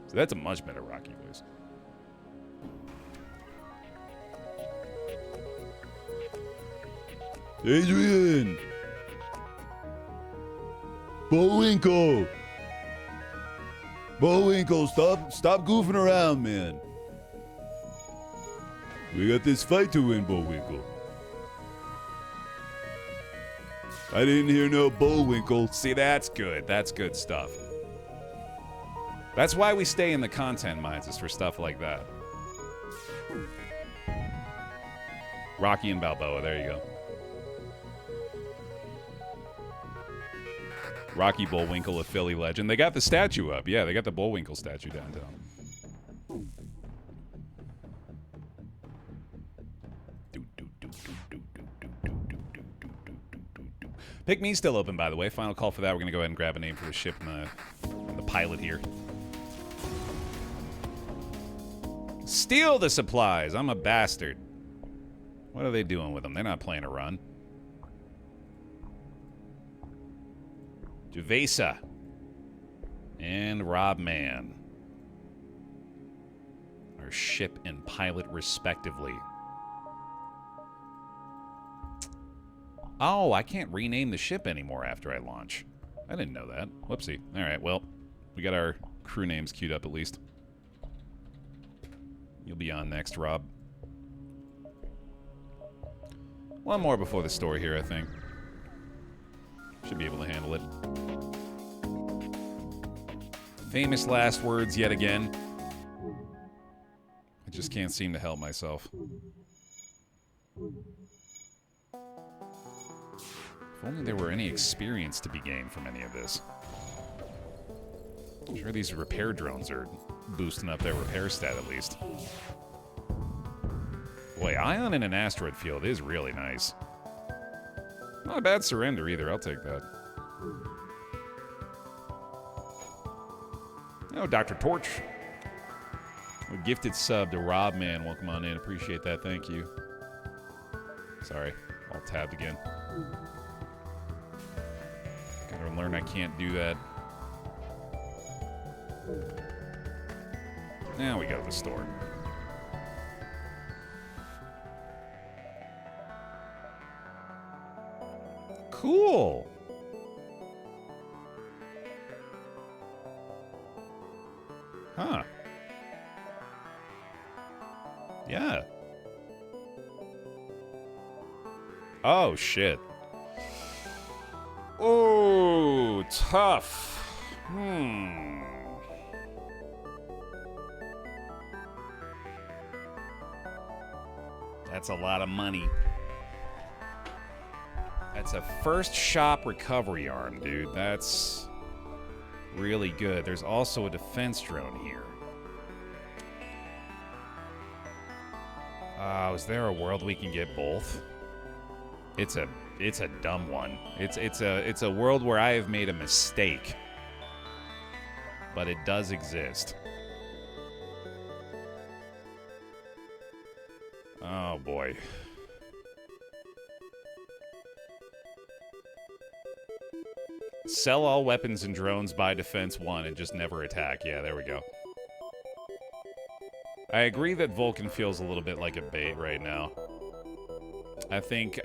So that's a much better Rocky voice. Adrian! Bullwinkle! Bullwinkle, stop goofing around, man. We got this fight to win, Bullwinkle. I didn't hear no Bullwinkle. See, that's good. That's good stuff. That's why we stay in the content mines, is for stuff like that. Rocky and Balboa, there you go. Rocky Bullwinkle, a Philly legend. They got the statue up. Yeah, they got the Bullwinkle statue downtown. Pick Me still open, by the way. Final call for that. We're going to go ahead and grab a name for the ship and the pilot here. Steal the supplies. I'm a bastard. What are they doing with them? They're not playing a run. Javesa and Rob Man. Our ship and pilot, respectively. Oh, I can't rename the ship anymore after I launch. I didn't know that. Whoopsie. All right, well, we got our crew names queued up at least. You'll be on next, Rob. One more before the story here, I think. Should be able to handle it. Famous last words yet again. I just can't seem to help myself. If only there were any experience to be gained from any of this. I'm sure these repair drones are boosting up their repair stat at least. Boy, Ion in an asteroid field is really nice. Not a bad surrender either, I'll take that. Oh, Dr. Torch. A gifted sub to Rob Man. Welcome on in. Appreciate that. Thank you. Sorry. All tabbed again. Gotta learn I can't do that. Now we go to the store. Cool. Huh. Yeah. Oh, shit. Oh, tough. That's a lot of money. That's a first shop recovery arm, dude. That's really good. There's also a defense drone here. Is there a world we can get both? It's a dumb one. It's a world where I have made a mistake. But it does exist. Oh boy. Sell all weapons and drones, buy defense 1, and just never attack. Yeah, there we go. I agree that Vulcan feels a little bit like a bait right now. I think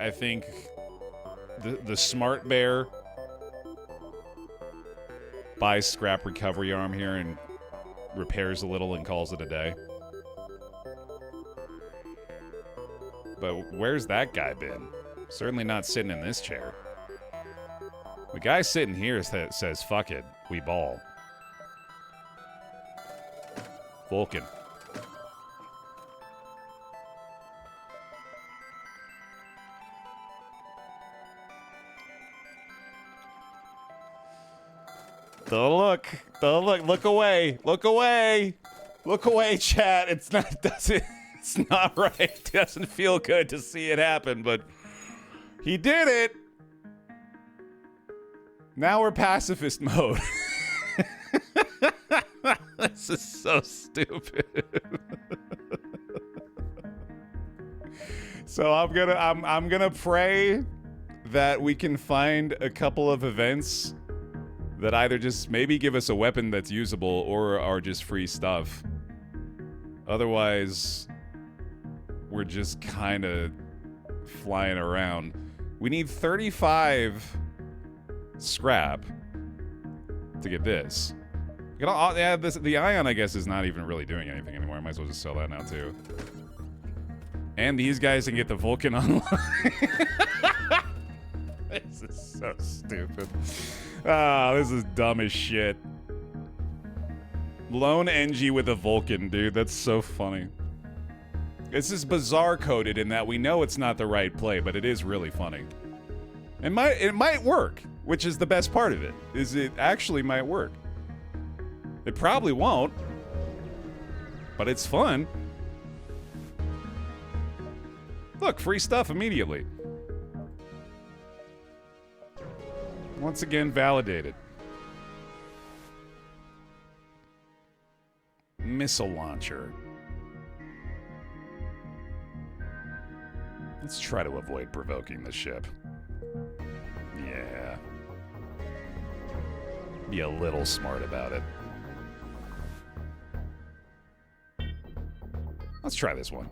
the smart Baer buys scrap recovery arm here and repairs a little and calls it a day. But where's that guy been? Certainly not sitting in this chair. The guy sitting here says, fuck it, we ball. Vulcan. Don't look. Don't look. Look away. Look away. Look away, chat. It's not right. It doesn't feel good to see it happen, but he did it. Now we're pacifist mode. This is so stupid. So I'm gonna pray that we can find a couple of events that either just maybe give us a weapon that's usable or are just free stuff. Otherwise, we're just kind of flying around. We need 35 scrap to get this. Yeah, the ion, I guess, is not even really doing anything anymore. I might as well just sell that now, too. And these guys can get the Vulcan online. This is so stupid. Ah, this is dumb as shit. Lone NG with a Vulcan, dude. That's so funny. This is bizarre coded in that we know it's not the right play, but it is really funny. It might work, which is the best part of it, is it actually might work. It probably won't, but it's fun. Look, free stuff immediately. Once again, validated. Missile launcher. Let's try to avoid provoking the ship. Yeah. Be a little smart about it. Let's try this one.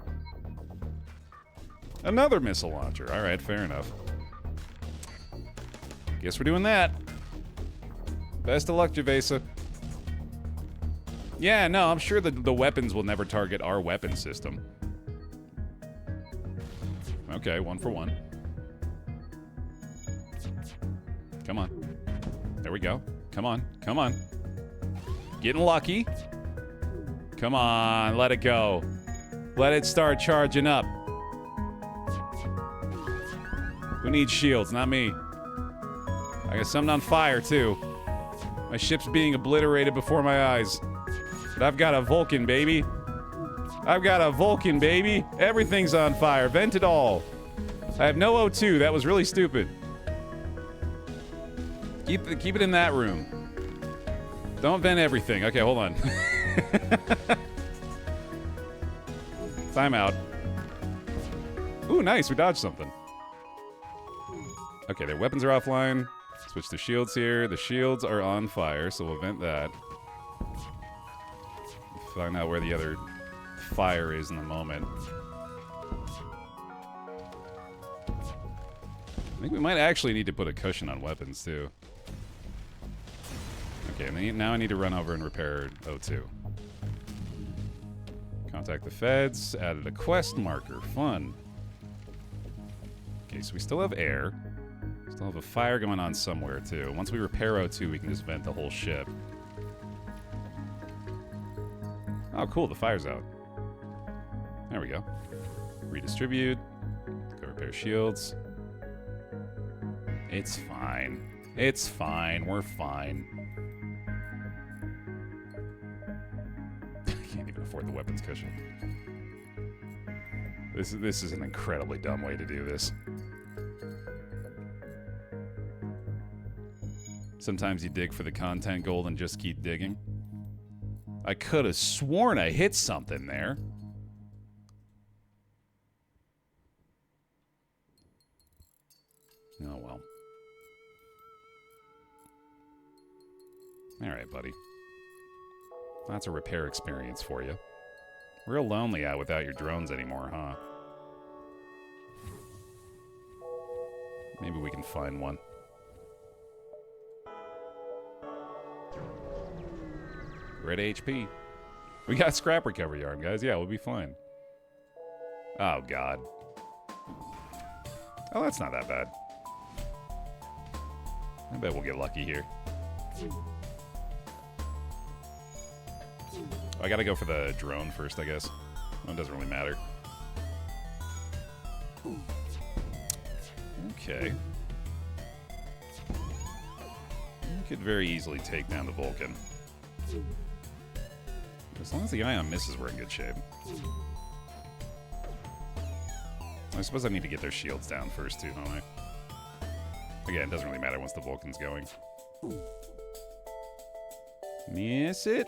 Another missile launcher. All right, fair enough. Guess we're doing that. Best of luck, Javesa. Yeah, no, I'm sure the weapons will never target our weapon system. Okay, 1 for 1. Come on. There we go. Come on. Come on. Getting lucky. Come on, let it go. Let it start charging up. Who needs shields? Not me. I got something on fire, too. My ship's being obliterated before my eyes. But I've got a Vulcan, baby. I've got a Vulcan, baby. Everything's on fire. Vent it all. I have no O2. That was really stupid. Keep it in that room. Don't vent everything. Okay, hold on. Time out. Ooh, nice. We dodged something. Okay, their weapons are offline. Switch to shields here. The shields are on fire, so we'll vent that. Find out where the other fire is in a moment. I think we might actually need to put a cushion on weapons, too. Okay, now I need to run over and repair O2. Contact the feds. Added a quest marker. Fun. Okay, so we still have air. Still have a fire going on somewhere, too. Once we repair O2, we can just vent the whole ship. Oh, cool. The fire's out. There we go. Redistribute. Go repair shields. It's fine. It's fine. We're fine. I can't even afford the weapons cushion. This is an incredibly dumb way to do this. Sometimes you dig for the content gold and just keep digging. I could have sworn I hit something there. Oh well. Alright, buddy. That's a repair experience for you. Real lonely out without your drones anymore, huh? Maybe we can find one. We're at HP. We got scrap recovery yarn, guys. Yeah, we'll be fine. Oh, God. Oh, that's not that bad. I bet we'll get lucky here. I gotta go for the drone first, I guess. Well, it doesn't really matter. Okay. You could very easily take down the Vulcan. As long as the ion misses, we're in good shape. I suppose I need to get their shields down first, too, don't I? Again, it doesn't really matter once the Vulcan's going. Miss it.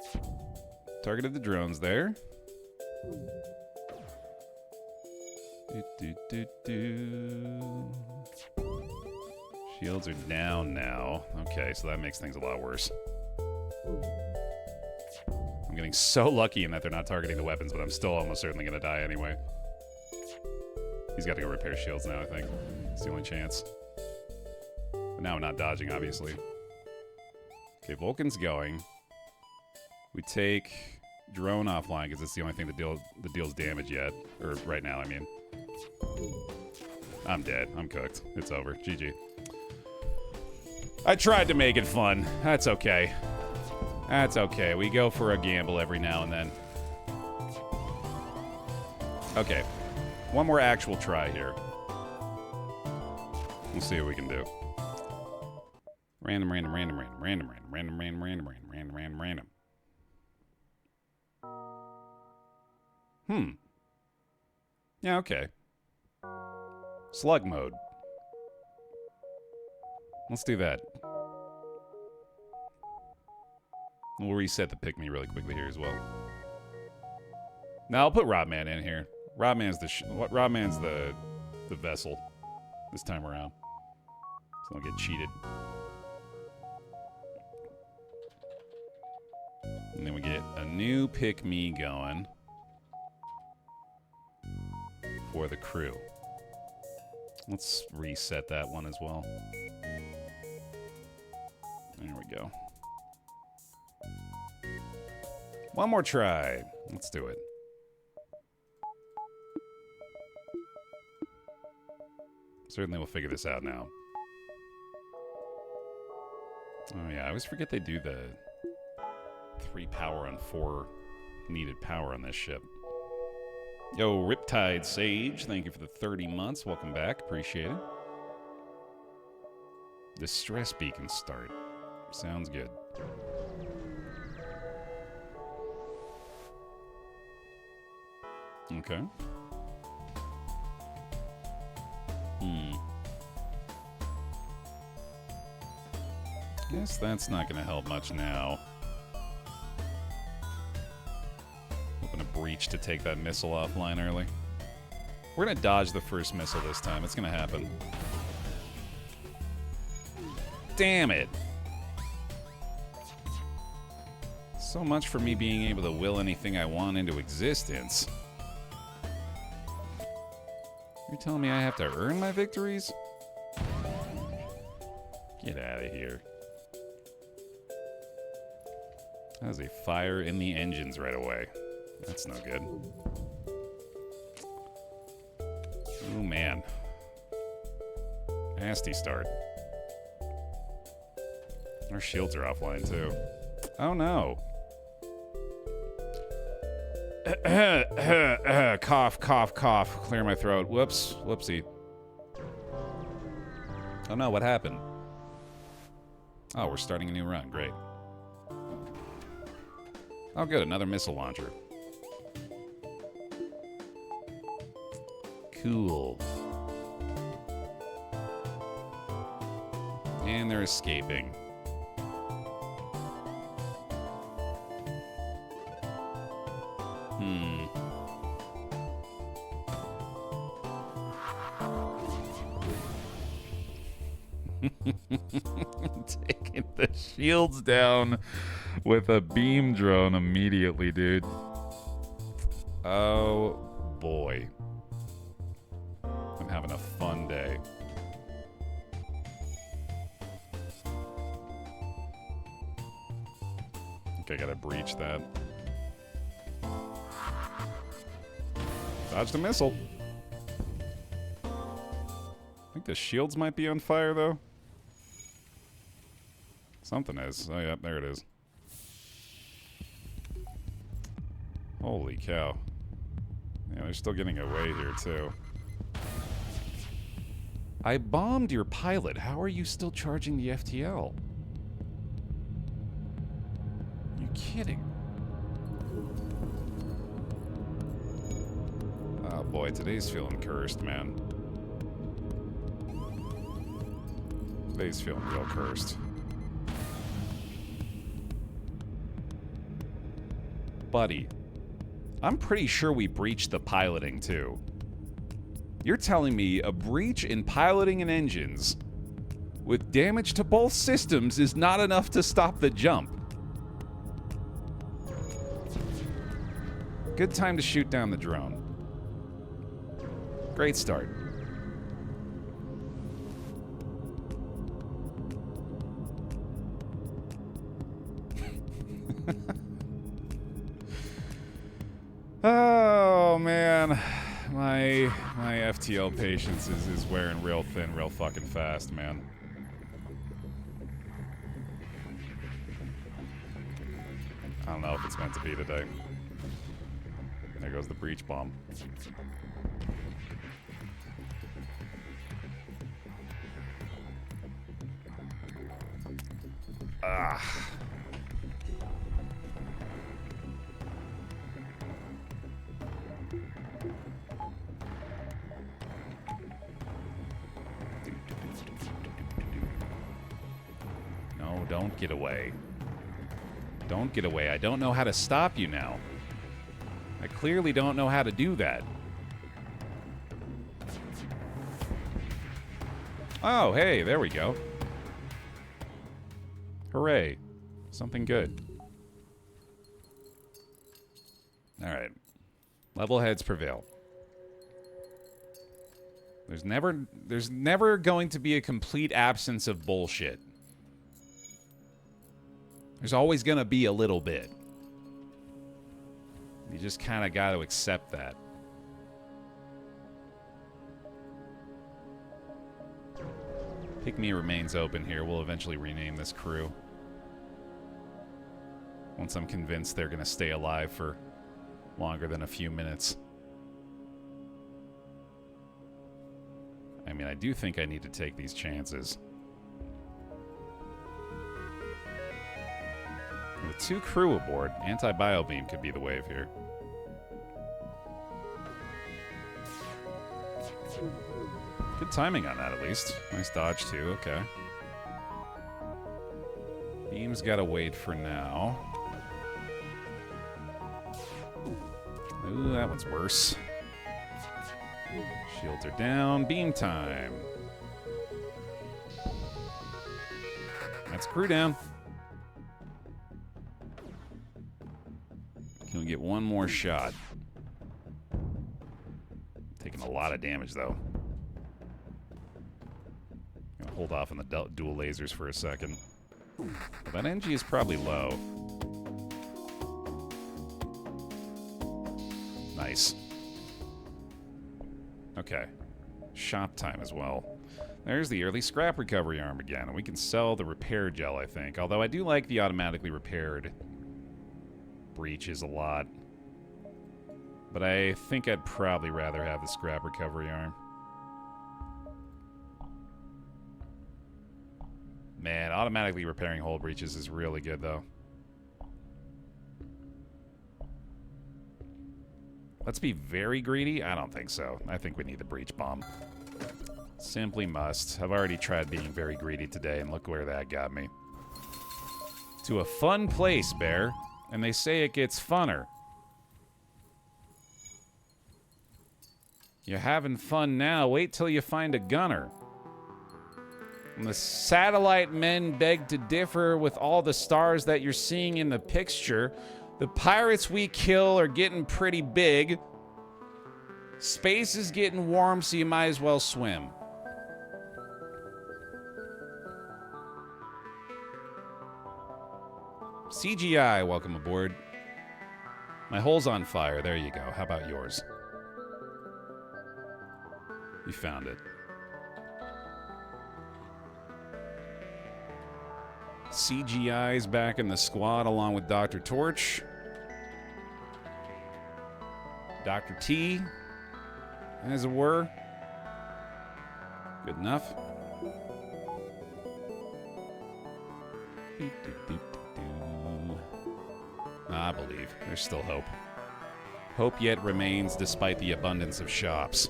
Targeted the drones there. Shields are down now. Okay, so that makes things a lot worse. I'm getting so lucky in that they're not targeting the weapons, but I'm still almost certainly going to die anyway. He's got to go repair shields now, I think. It's the only chance. But now I'm not dodging, obviously. Okay, Vulcan's going. We take drone offline because it's the only thing that deals damage yet. Or right now, I mean. I'm dead. I'm cooked. It's over. GG. I tried to make it fun. That's okay. That's okay. We go for a gamble every now and then. Okay. One more actual try here. We'll see what we can do. Random. Yeah, okay. Slug mode. Let's do that. We'll reset the pick-me really quickly here as well. Now I'll put Rodman in here. Rodman's the vessel this time around. So don't get cheated. And then we get a new pick-me going for the crew. Let's reset that one as well. There we go. One more try. Let's do it. Certainly we'll figure this out now. Oh yeah, I always forget they do the 3 power on 4 needed power on this ship. Yo, Riptide Sage, thank you for the 30 months. Welcome back. Appreciate it. Distress beacon start. Sounds good. Okay. Guess that's not going to help much now. Open a breach to take that missile offline early. We're going to dodge the first missile this time. It's going to happen. Damn it. So much for me being able to will anything I want into existence. You're telling me I have to earn my victories? Get out of here. That was a fire in the engines right away. That's no good. Oh, man. Nasty start. Our shields are offline, too. Oh, no. Cough, cough, cough. Clear my throat. Whoops. Whoopsie. Oh no, what happened? Oh, we're starting a new run. Great. Oh good, another missile launcher. Cool. And they're escaping. Taking the shields down with a beam drone immediately, dude. Oh boy. I'm having a fun day. I think I gotta breach that. Dodged a missile. I think the shields might be on fire, though. Something is. Oh, yeah, there it is. Holy cow. Yeah, they're still getting away here, too. I bombed your pilot. How are you still charging the FTL? You kidding? Oh boy, today's feeling cursed, man. Today's feeling real cursed. Buddy, I'm pretty sure we breached the piloting, too. You're telling me a breach in piloting and engines with damage to both systems is not enough to stop the jump? Good time to shoot down the drone. Great start. Oh man, my FTL patience is wearing real thin, real fucking fast, man. I don't know if it's meant to be today. There goes the breach bomb. Ah. No, don't get away. Don't get away. I don't know how to stop you now. I clearly don't know how to do that. Oh, hey, there we go. Hooray. Something good. Alright. Level heads prevail. There's never going to be a complete absence of bullshit. There's always going to be a little bit. You just kind of got to accept that. Pick Me remains open here. We'll eventually rename this crew. Once I'm convinced they're going to stay alive for longer than a few minutes. I mean, I do think I need to take these chances. With 2 crew aboard, anti-bio beam could be the wave here. Good timing on that, at least. Nice dodge, too. Okay. Beam's gotta wait for now. Ooh, that one's worse. Shields are down. Beam time. That's crew down. Can we get one more shot? Taking a lot of damage, though. Gonna hold off on the dual lasers for a second. That NG is probably low. Nice. Okay. Shop time as well. There's the early scrap recovery arm again. And we can sell the repair gel, I think. Although I do like the automatically repaired breaches a lot. But I think I'd probably rather have the scrap recovery arm. Man, automatically repairing hull breaches is really good, though. Let's be very greedy? I don't think so. I think we need the breach bomb. Simply must. I've already tried being very greedy today, and look where that got me. To a fun place, Baer. And they say it gets funner. You're having fun now. Wait till you find a gunner. And the satellite men beg to differ with all the stars that you're seeing in the picture. The pirates we kill are getting pretty big. Space is getting warm, so you might as well swim. CGI, welcome aboard. My hole's on fire. There you go. How about yours? You found it. CGI's back in the squad along with Dr. Torch. Dr. T, as it were. Good enough. I believe. There's still hope. Hope yet remains despite the abundance of shops.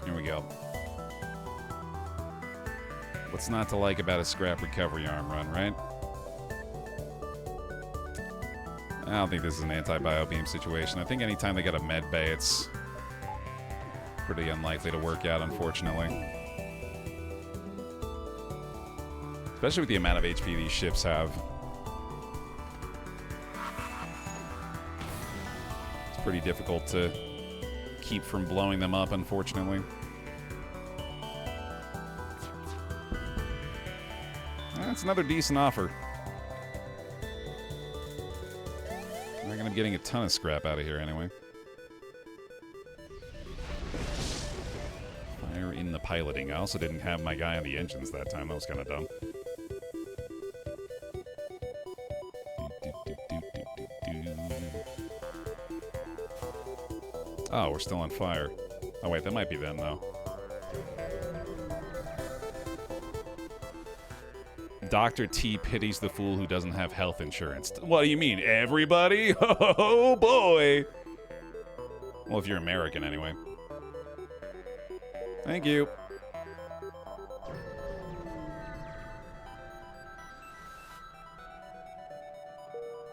Here we go. What's not to like about a scrap recovery arm run, right? I don't think this is an anti-bio beam situation. I think anytime they got a med bay, it's pretty unlikely to work out, unfortunately. Especially with the amount of HP these ships have. It's pretty difficult to keep from blowing them up, unfortunately. That's another decent offer. I'm not going to be getting a ton of scrap out of here anyway. Fire in the piloting. I also didn't have my guy on the engines that time. That was kind of dumb. Oh, we're still on fire. Oh, wait, that might be them, though. Dr. T pities the fool who doesn't have health insurance. What do you mean, everybody? Oh, boy! Well, if you're American, anyway. Thank you.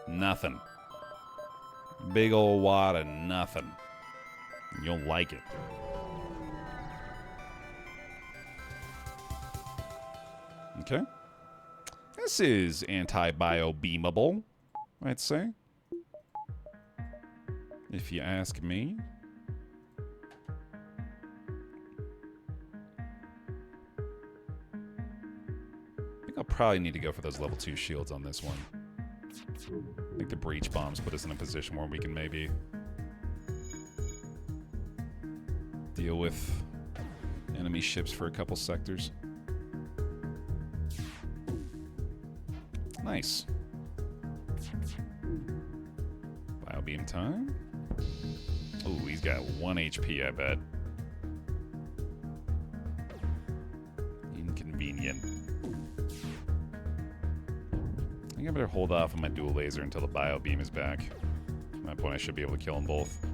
Nothing. Big ol' wad of nothing. You'll like it. Okay. This is anti-bio beamable, I'd say. If you ask me. I think I'll probably need to go for those level 2 shields on this one. I think the breach bombs put us in a position where we can maybe deal with enemy ships for a couple sectors. Nice. Biobeam time. Ooh, he's got 1 HP, I bet. Inconvenient. I think I better hold off on my dual laser until the biobeam is back. At that point, I should be able to kill them both.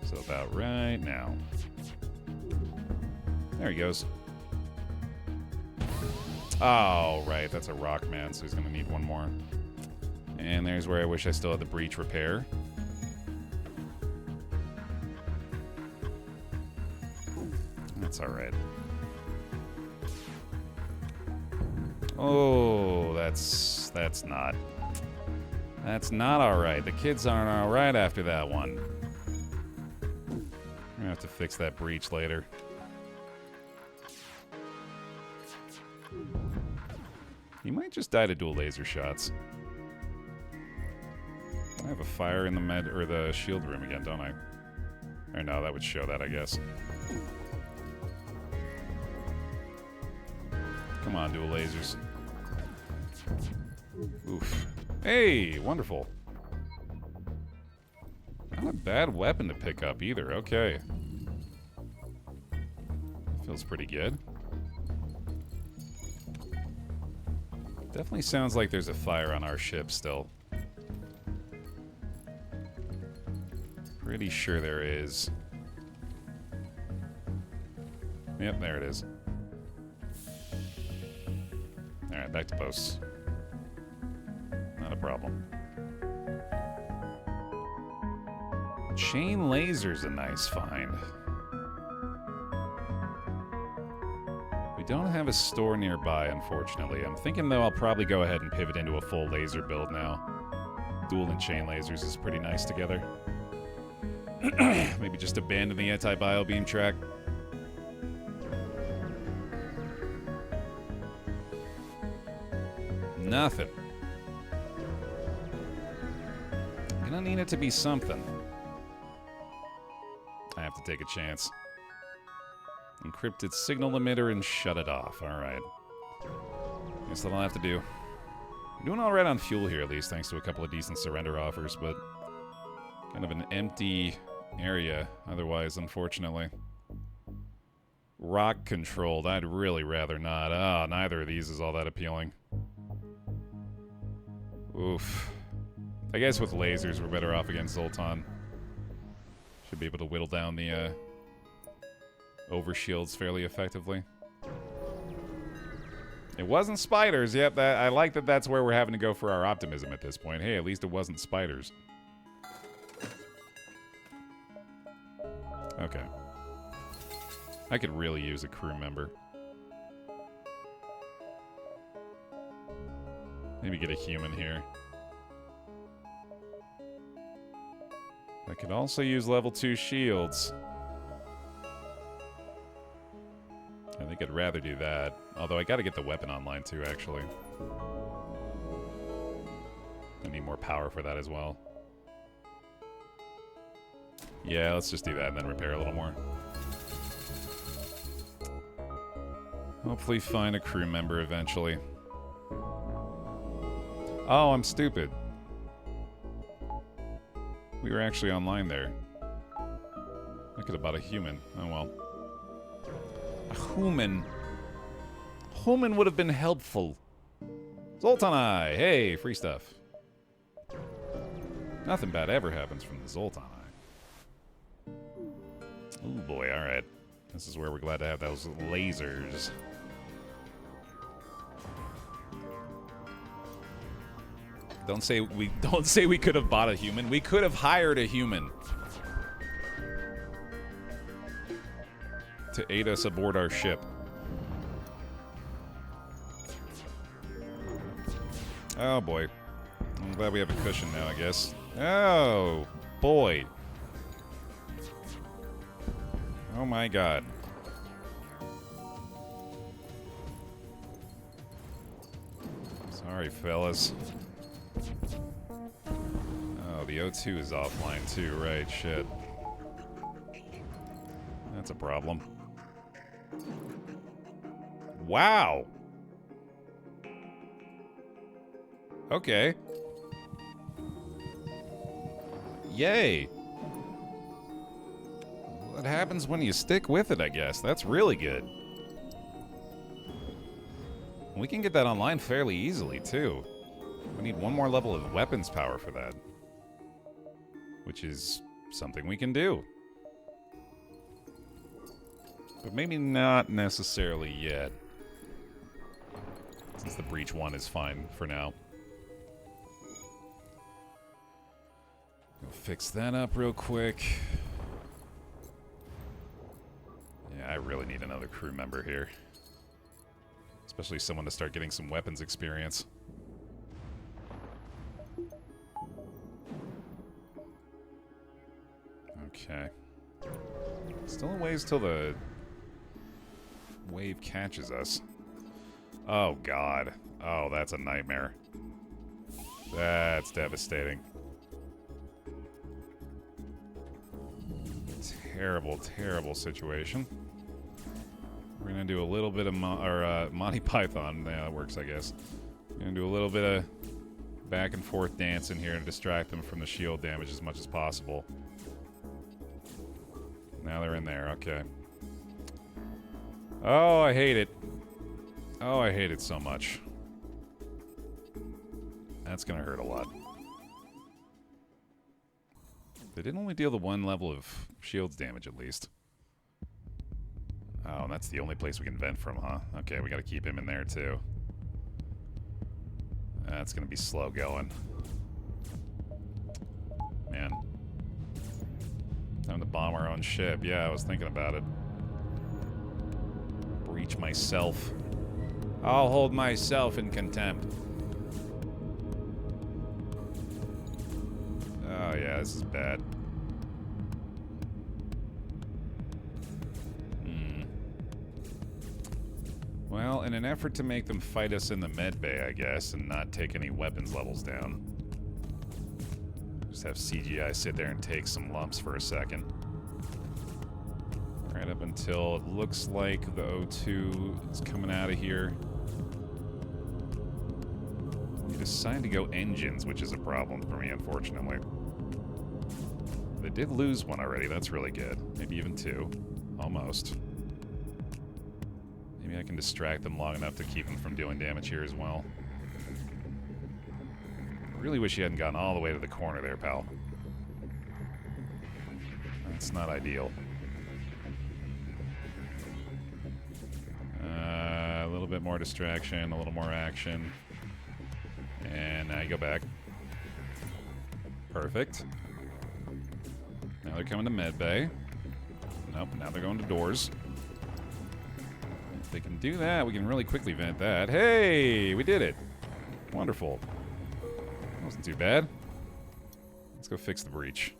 So about right now. There he goes. Oh, right. That's a rock man, so he's going to need one more. And there's where I wish I still had the breach repair. That's all right. Oh, that's not all right. The kids aren't all right after that one. I'm gonna have to fix that breach later. He might just die to dual laser shots. I have a fire in the med or the shield room again, don't I? Or no, that would show that, I guess. Come on, dual lasers. Oof. Hey, wonderful. Not a bad weapon to pick up either. Okay. Feels pretty good. Definitely sounds like there's a fire on our ship still. Pretty sure there is. Yep, there it is. Alright, back to posts. Not a problem. Chain laser's a nice find. We don't have a store nearby, unfortunately. I'm thinking, though, I'll probably go ahead and pivot into a full laser build now. Dual and chain lasers is pretty nice together. Maybe just abandon the anti-bio beam track. Nothing. I'm gonna need it to be something. I have to take a chance. Encrypted signal emitter and shut it off. Alright. Guess that'll have to do. I'm doing alright on fuel here, at least, thanks to a couple of decent surrender offers, but kind of an empty area otherwise, unfortunately. Rock controlled. I'd really rather not. Ah, neither of these is all that appealing. Oof. I guess with lasers, we're better off against Zoltan. Should be able to whittle down the overshields fairly effectively. It wasn't spiders. Yep, I like that that's where we're having to go for our optimism at this point. Hey, at least it wasn't spiders. Okay. I could really use a crew member. Maybe get a human here. I could also use level 2 shields. I think I'd rather do that. Although I gotta get the weapon online too, actually. I need more power for that as well. Yeah, let's just do that and then repair a little more. Hopefully find a crew member eventually. Oh, I'm stupid. We were actually online there. I could have bought a human. Oh well. A human. Human would have been helpful. Zoltan-Eye! Hey, free stuff. Nothing bad ever happens from the Zoltan-Eye. Oh boy, alright. This is where we're glad to have those lasers. Don't say we could have bought a human. We could have hired a human to aid us aboard our ship. Oh boy. I'm glad we have a cushion now, I guess. Oh boy. Oh my god. Sorry, fellas. Oh, the O2 is offline too, right? Shit. That's a problem. Wow! Okay. Yay! What happens when you stick with it, I guess. That's really good. We can get that online fairly easily, too. We need one more level of weapons power for that. Which is something we can do. But maybe not necessarily yet. Since the breach one is fine for now. We'll fix that up real quick. Yeah, I really need another crew member here. Especially someone to start getting some weapons experience. Okay. Still a ways till the wave catches us. Oh, God. Oh, that's a nightmare. That's devastating. Terrible, terrible situation. We're gonna do a little bit of Monty Python. Yeah, that works, I guess. We're gonna do a little bit of back and forth dancing here to distract them from the shield damage as much as possible. Now they're in there, okay. Oh, I hate it. Oh, I hate it so much. That's gonna hurt a lot. They did only deal the one level of shields damage, at least. Oh, and that's the only place we can vent from, huh? Okay, we gotta keep him in there, too. That's gonna be slow going. Man. Time to bomb our own ship. Yeah, I was thinking about it. Breach myself. I'll hold myself in contempt. Oh, yeah, this is bad. Well, in an effort to make them fight us in the med bay, I guess, and not take any weapons levels down. Just have CGI sit there and take some lumps for a second. Right up until it looks like the O2 is coming out of here. They decided to go engines, which is a problem for me, unfortunately. They did lose one already, that's really good. Maybe even two. Almost. Maybe I can distract them long enough to keep them from dealing damage here as well. I really wish you hadn't gotten all the way to the corner there, pal. That's not ideal. A little bit more distraction, a little more action. And now you go back. Perfect. Now they're coming to med bay. Nope, now they're going to doors. If they can do that, we can really quickly vent that. Hey, we did it. Wonderful. Wasn't too bad. Let's go fix the breach.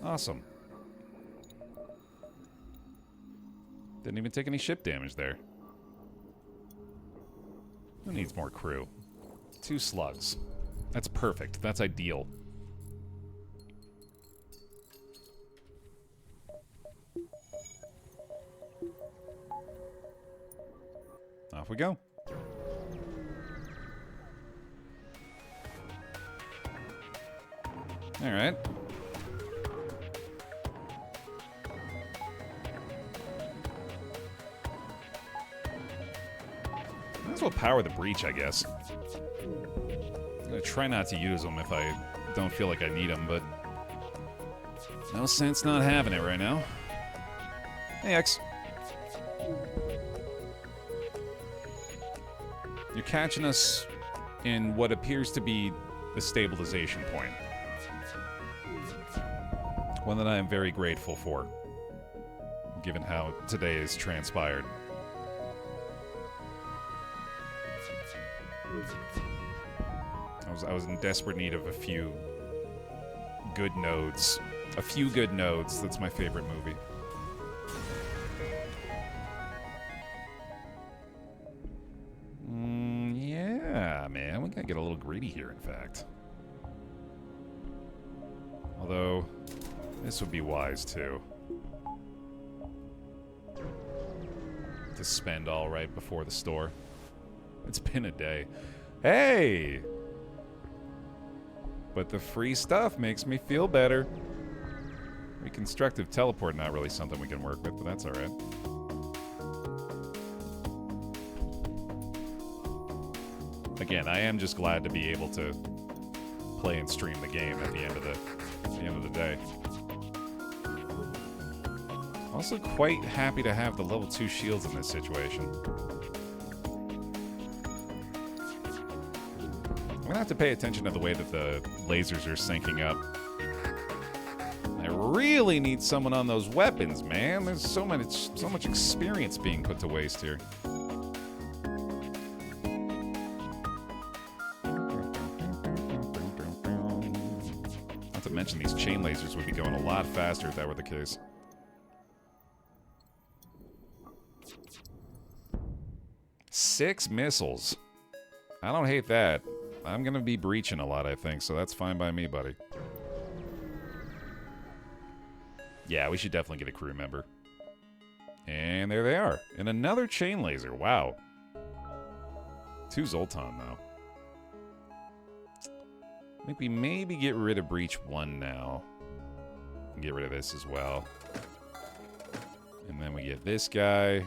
Awesome. Didn't even take any ship damage there. Who needs more crew? 2 slugs. That's perfect. That's ideal. Off we go. All right. Might as well power the breach, I guess. I'm gonna try not to use them if I don't feel like I need them, but no sense not having it right now. Hey, X. You're catching us in what appears to be the stabilization point. One that I am very grateful for, given how today has transpired. I was in desperate need of a few good nodes. A few good nodes. That's my favorite movie. Yeah, man. We gotta get a little greedy here, in fact. Although, this would be wise, too. To spend all right before the store. It's been a day. Hey! But the free stuff makes me feel better. Reconstructive teleport, not really something we can work with, but that's alright. Again, I am just glad to be able to play and stream the game at the end of the day. Also quite happy to have the level 2 shields in this situation. I'm gonna have to pay attention to the way that the lasers are syncing up. I really need someone on those weapons, man. There's so much experience being put to waste here. Not to mention these chain lasers would be going a lot faster if that were the case. Six missiles. I don't hate that. I'm gonna be breaching a lot, I think, so that's fine by me, buddy. Yeah, we should definitely get a crew member. And there they are. And another chain laser. Wow. 2 Zoltan, though. I think we maybe get rid of Breach 1 now. And get rid of this as well. And then we get this guy.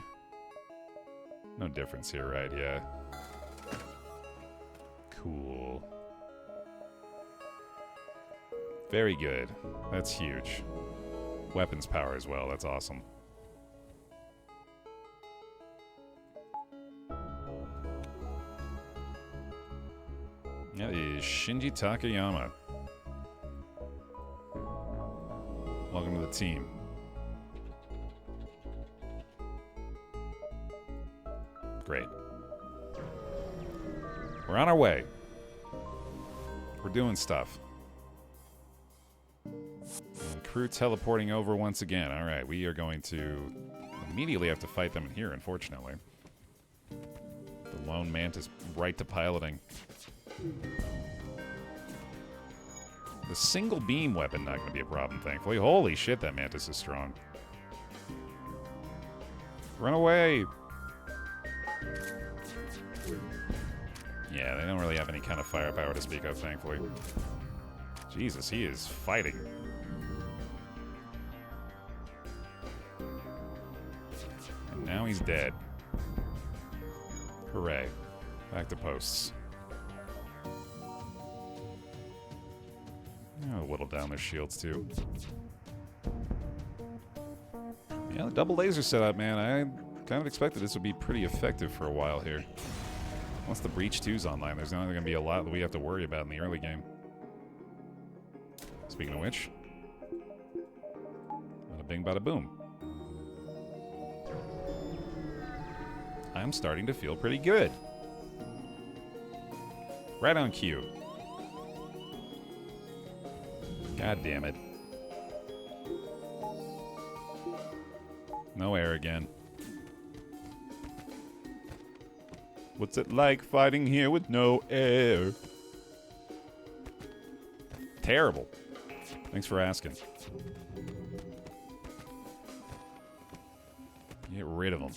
No difference here, right? Yeah. Cool. Very good. That's huge. Weapons power as well. That's awesome. That is Shinji Takayama. Welcome to the team. Great. We're on our way. We're doing stuff. And crew teleporting over once again. All right, we are going to immediately have to fight them in here, unfortunately. The lone mantis right to piloting. The single beam weapon not going to be a problem, thankfully. Holy shit, that mantis is strong. Run away! Yeah, they don't really have any kind of firepower to speak of, thankfully. Jesus, he is fighting. And now he's dead. Hooray. Back to posts. Oh, whittle down their shields, too. Yeah, the double laser setup, man. I kind of expected this would be pretty effective for a while here. Once the Breach 2's online, there's not going to be a lot that we have to worry about in the early game. Speaking of which, bada bing, bada boom. I'm starting to feel pretty good. Right on cue. God damn it. No air again. What's it like fighting here with no air? Terrible. Thanks for asking. Get rid of them.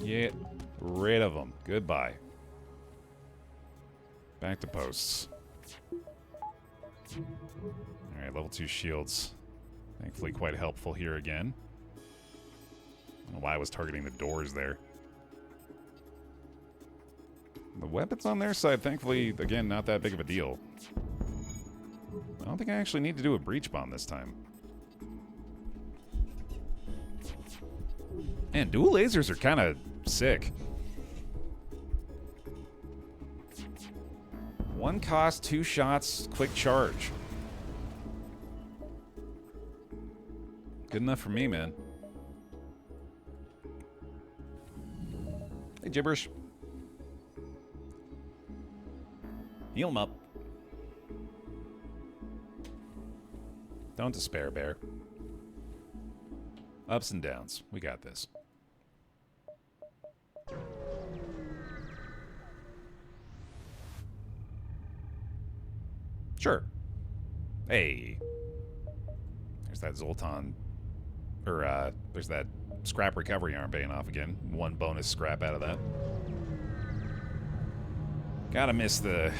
Get rid of them. Goodbye. Back to posts. Alright, level 2 shields. Thankfully quite helpful here again. I don't know why I was targeting the doors there. The weapons on their side, thankfully, again, not that big of a deal. I don't think I actually need to do a breach bomb this time. Man, dual lasers are kind of sick. One cost, 2 shots, quick charge. Good enough for me, man. Hey, gibberish. Heal him up. Don't despair, Baer. Ups and downs. We got this. Sure. Hey. There's that Zoltan. Or, there's that scrap recovery arm paying off again. 1 bonus scrap out of that. Gotta miss the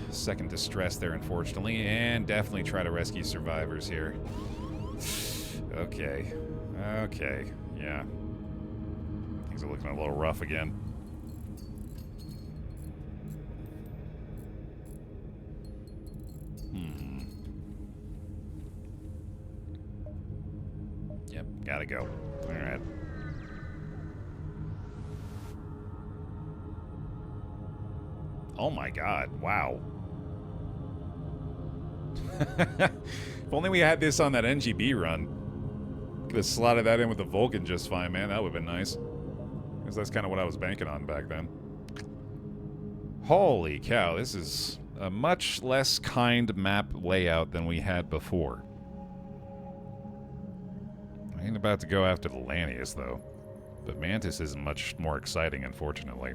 second distress there, unfortunately, and definitely try to rescue survivors here. Okay. Okay. Yeah. Things are looking a little rough again. Yep, gotta go. Alright. Oh my god, wow. If only we had this on that NGB run. Could have slotted that in with the Vulcan just fine, man. That would have been nice. Because that's kind of what I was banking on back then. Holy cow, this is a much less kind map layout than we had before. I ain't about to go after the Lanius, though. But Mantis isn't much more exciting, unfortunately.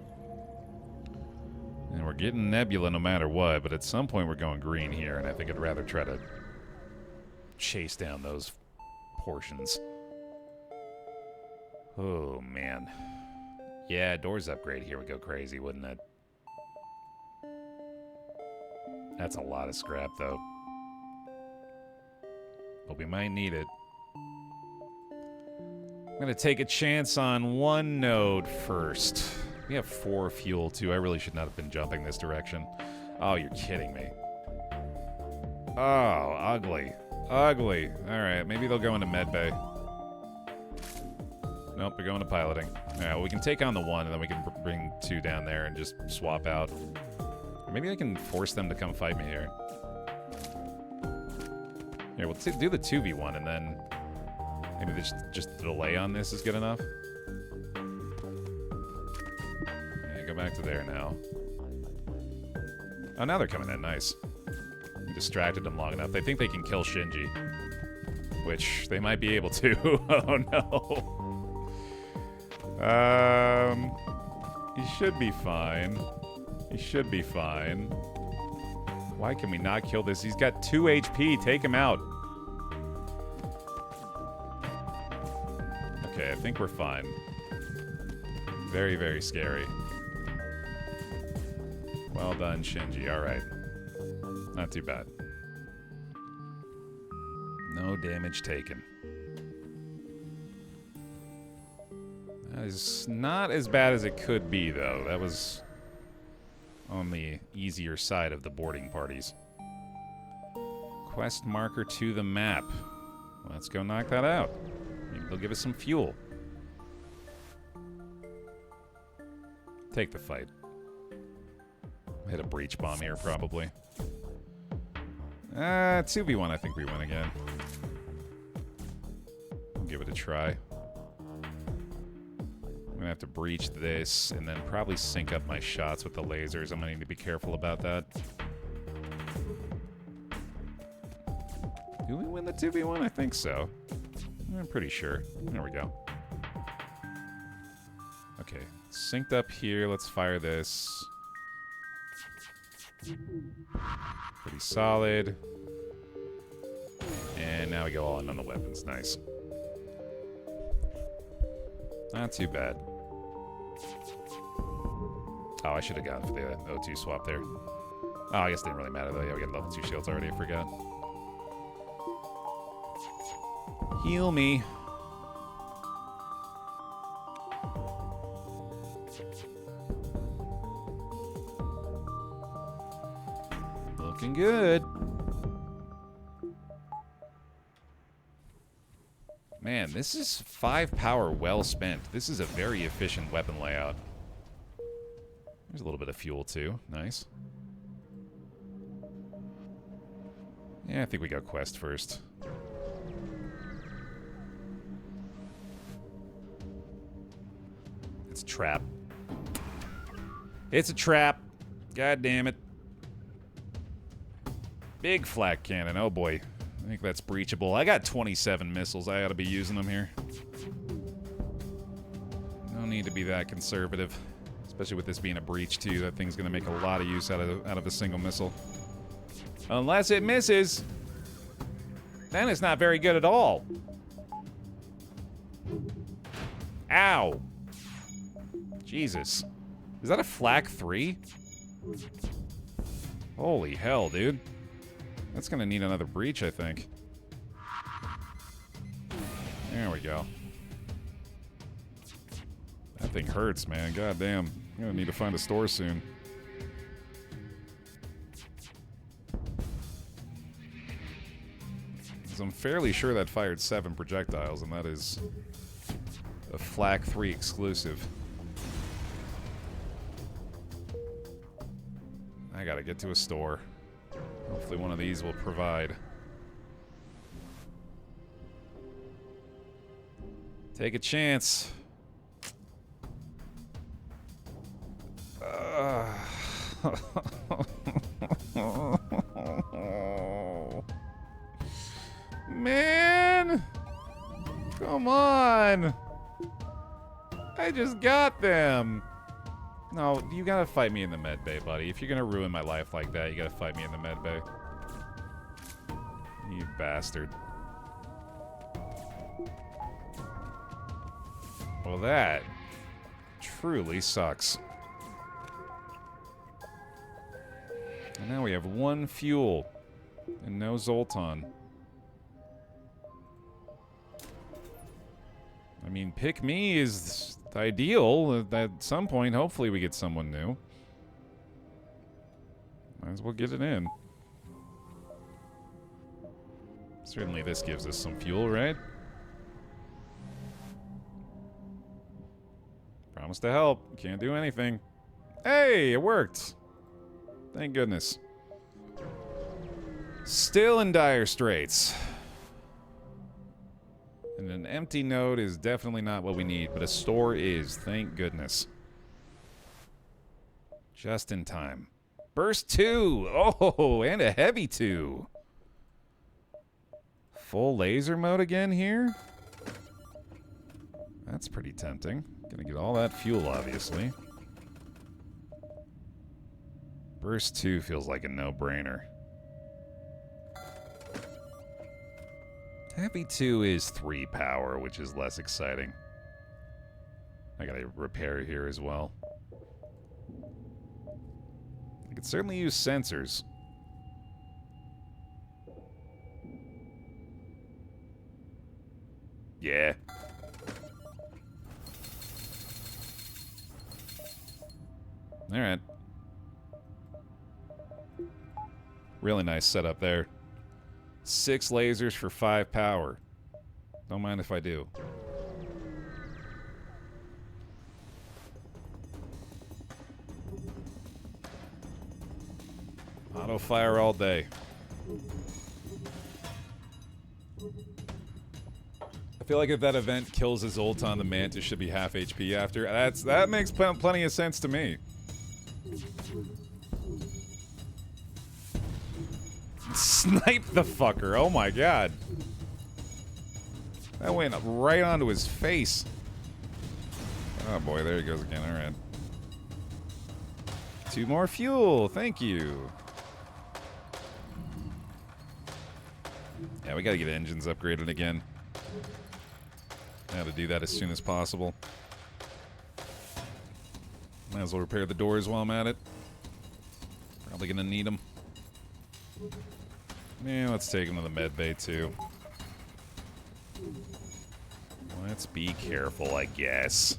And we're getting Nebula no matter what, but at some point we're going green here, and I think I'd rather try to chase down those portions. Oh, man. Yeah, doors upgrade here would go crazy, wouldn't it? That's a lot of scrap, though. But we might need it. I'm going to take a chance on one node first. We have 4 fuel, too. I really should not have been jumping this direction. Oh, you're kidding me. Oh, ugly. Ugly. Alright, maybe they'll go into medbay. Nope, they're going to piloting. Alright, well, we can take on the 1, and then we can bring 2 down there and just swap out. Or maybe I can force them to come fight me here. Here, we'll do the 2v1, and then maybe just the delay on this is good enough. Yeah, go back to there now. Oh, now they're coming in. Nice. We distracted them long enough. They think they can kill Shinji. Which they might be able to. Oh, no. He should be fine. He should be fine. Why can we not kill this? He's got 2 HP. Take him out. Okay, I think we're fine. Very, very scary. Well done, Shinji. Alright. Not too bad. No damage taken. That is not as bad as it could be, though. That was on the easier side of the boarding parties. Quest marker to the map. Let's go knock that out. Maybe they'll give us some fuel. Take the fight. Hit a breach bomb here, probably. 2v1, I think we win again. We'll give it a try. I'm gonna have to breach this and then probably sync up my shots with the lasers. I'm gonna need to be careful about that. Do we win the 2v1? I think so. I'm pretty sure. There we go. Okay, synced up here. Let's fire this. Pretty solid. And now we go all in on the weapons. Nice. Not too bad. Oh, I should have gone for the O2 swap there. Oh, I guess it didn't really matter though. Yeah, we got level 2 shields already. I forgot. Heal me. Looking good. Man, this is 5 power well spent. This is a very efficient weapon layout. There's a little bit of fuel too. Nice. Yeah, I think we got quest first. It's a trap. It's a trap. God damn it. Big flak cannon. Oh boy. I think that's breachable. I got 27 missiles. I ought to be using them here. No need to be that conservative. Especially with this being a breach too. That thing's going to make a lot of use out of a single missile. Unless it misses. Then it's not very good at all. Ow. Jesus. Is that a flak 3? Holy hell, dude. That's gonna need another breach, I think. There we go. That thing hurts, man. God damn. I'm gonna need to find a store soon. Because I'm fairly sure that fired 7 projectiles, and that is a flak 3 exclusive. I gotta get to a store. Hopefully one of these will provide. Take a chance. Man! Come on! I just got them! No, you gotta fight me in the med bay, buddy. If you're gonna ruin my life like that, you gotta fight me in the med bay. You bastard. Well, that truly sucks. And now we have 1 fuel and no Zoltan. I mean, pick me is ideal. At some point, hopefully we get someone new. Might as well get it in. Certainly this gives us some fuel, right? Promise to help. Can't do anything. Hey, it worked. Thank goodness. Still in dire straits. And an empty node is definitely not what we need, but a store is. Thank goodness. Just in time. Burst 2! Oh, and a heavy 2. Full laser mode again here? That's pretty tempting. Gonna get all that fuel, obviously. Burst 2 feels like a no-brainer. Heavy 2 is 3 power, which is less exciting. I gotta repair here as well. I could certainly use sensors. Yeah. Alright. Really nice setup there. 6 lasers for 5 power. Don't mind if I do. Auto fire all day. I feel like if that event kills a Zoltan, the Mantis should be half HP after. That makes plenty of sense to me. Snipe the fucker. Oh my god. That went right onto his face. Oh boy, there he goes again. Alright. 2 more fuel. Thank you. Yeah, we gotta get engines upgraded again. I have to do that as soon as possible. Might as well repair the doors while I'm at it. Probably gonna need them. Yeah, let's take him to the med bay too. Let's be careful, I guess.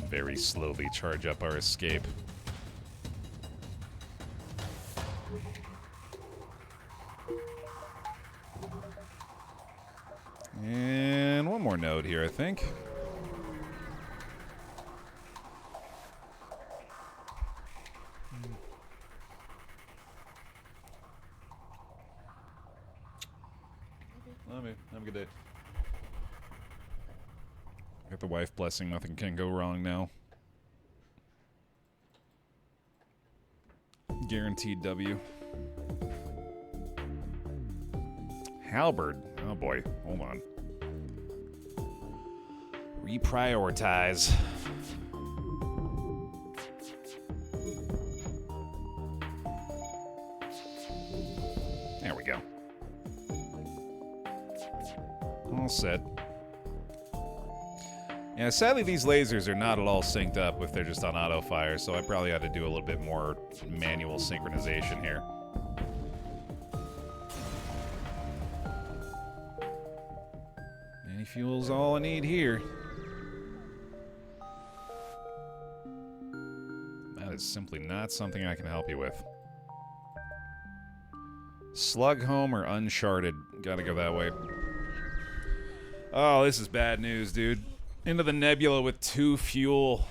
Very slowly charge up our escape. And one more node here, I think. Have a good day. Got the wife blessing, nothing can go wrong now. Guaranteed W. Halberd. Oh boy, hold on. Reprioritize. There we go. All set. Yeah, sadly these lasers are not at all synced up if they're just on auto fire, so I probably ought to do a little bit more manual synchronization here. Fuel's all I need here. That is simply not something I can help you with. Slug home or Uncharted? Gotta go that way. Oh, this is bad news, dude. Into the nebula with 2 fuel.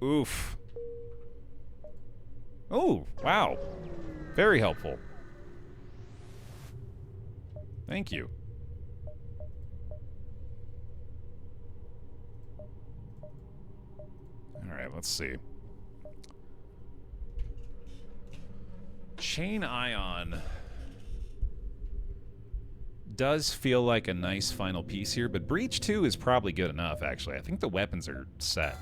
Oof. Oh, wow. Very helpful. Thank you. Alright, let's see. Chain Ion does feel like a nice final piece here, but Breach 2 is probably good enough, actually. I think the weapons are set.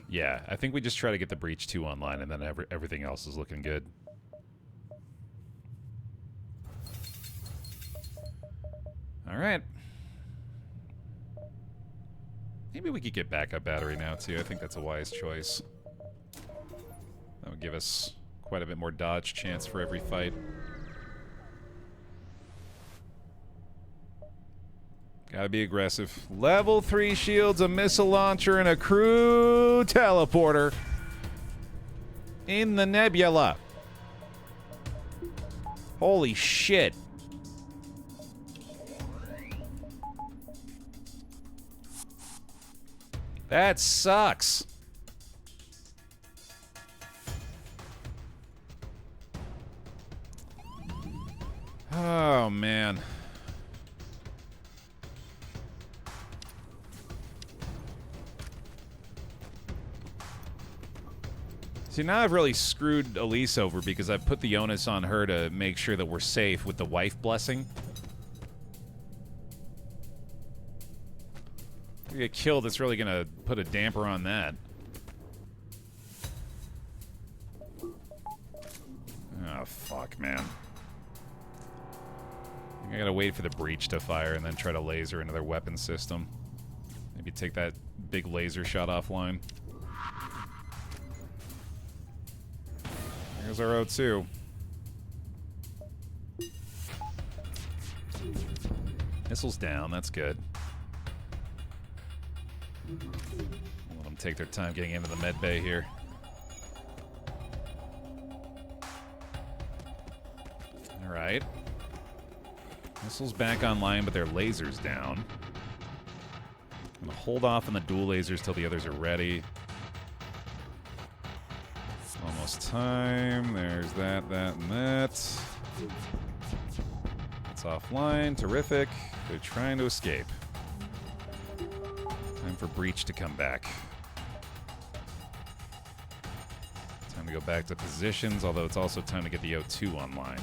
Yeah, I think we just try to get the Breach 2 online, and then everything else is looking good. Alright. Maybe we could get backup battery now, too. I think that's a wise choice. That would give us quite a bit more dodge chance for every fight. Gotta be aggressive. Level 3 shields, a missile launcher, and a crew teleporter in the nebula. Holy shit. That sucks. Oh, man. See, now I've really screwed Elise over because I've put the onus on her to make sure that we're safe with the wife blessing. If we get killed, it's really going to put a damper on that. Oh, fuck, man. I gotta wait for the breach to fire and then try to laser into their weapon system. Maybe take that big laser shot offline. Here's our O2. Missiles down, that's good. Let them take their time getting into the med bay here. Alright. Missiles back online, but their laser's down. I'm gonna hold off on the dual lasers till the others are ready. Almost time. There's that, and that. It's offline. Terrific. They're trying to escape. Time for breach to come back. Time to go back to positions, although it's also time to get the O2 online.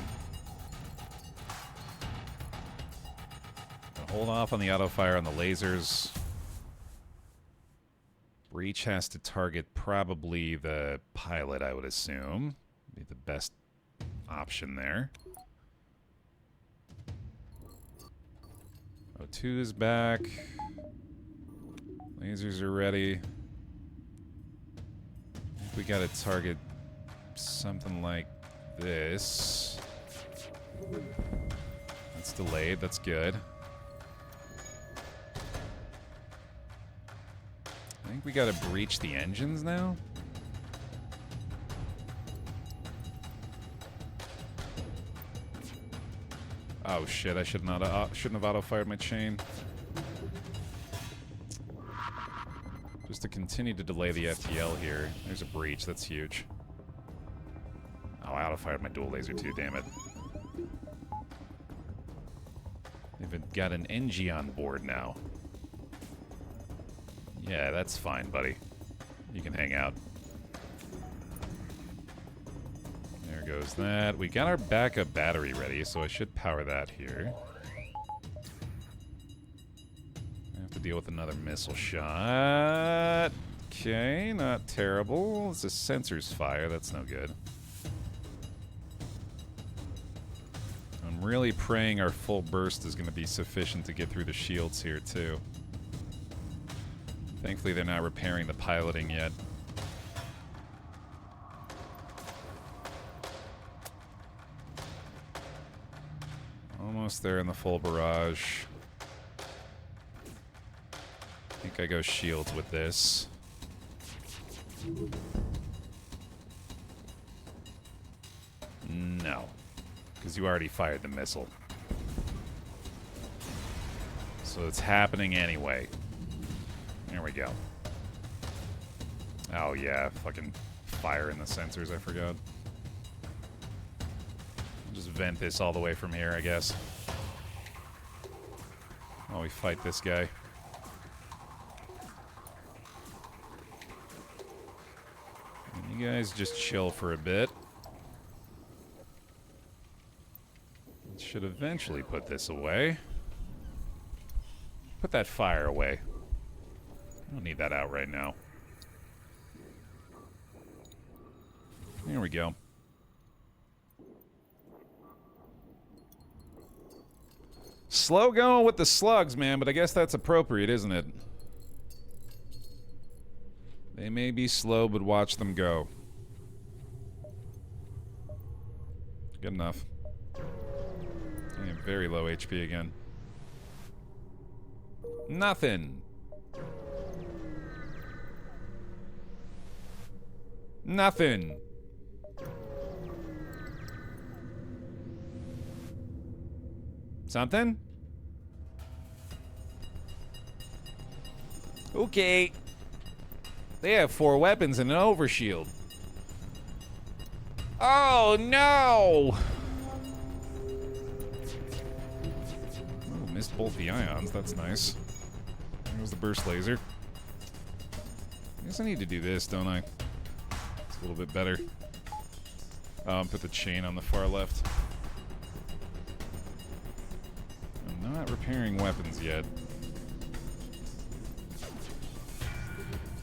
Hold off on the auto fire on the lasers. Breach has to target probably the pilot, I would assume. Be the best option there. O2 is back. Lasers are ready. I think we gotta target something like this. That's delayed, that's good. I think we gotta breach the engines now. Oh shit! I shouldn't have auto-fired my chain. Just to continue to delay the FTL here. There's a breach. That's huge. Oh, I auto-fired my dual laser too. Damn it. They've got an NG on board now. Yeah, that's fine, buddy. You can hang out. There goes that. We got our backup battery ready, so I should power that here. I have to deal with another missile shot. Okay, not terrible. It's a sensor's fire. That's no good. I'm really praying our full burst is going to be sufficient to get through the shields here, too. Thankfully, they're not repairing the piloting yet. Almost there in the full barrage. I think I go shields with this. No. Because you already fired the missile. So it's happening anyway. There we go. Oh yeah, fucking fire in the sensors, I forgot. I'll just vent this all the way from here, I guess. While we fight this guy. And you guys just chill for a bit. Should eventually put this away. Put that fire away. I don't need that out right now. There we go. Slow going with the slugs, man, but I guess that's appropriate, isn't it? They may be slow, but watch them go. Good enough. I am very low HP again. Nothing. Nothing. Something? Okay. They have 4 weapons and an overshield. Oh, no! Oh, missed both the ions. That's nice. There's the burst laser. I guess I need to do this, don't I? It's a little bit better. Put the chain on the far left. I'm not repairing weapons yet.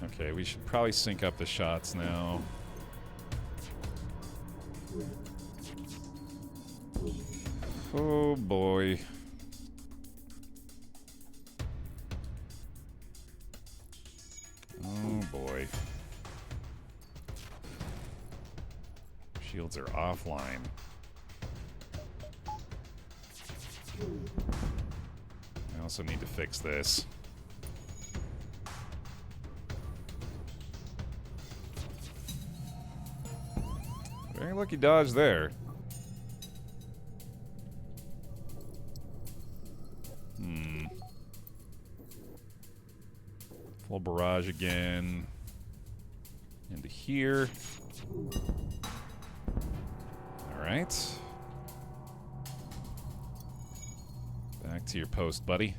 Okay, we should probably sync up the shots now. Oh boy. Oh boy. Shields are offline. I also need to fix this. Very lucky dodge there. Full barrage again. Into here. Alright. Back to your post, buddy.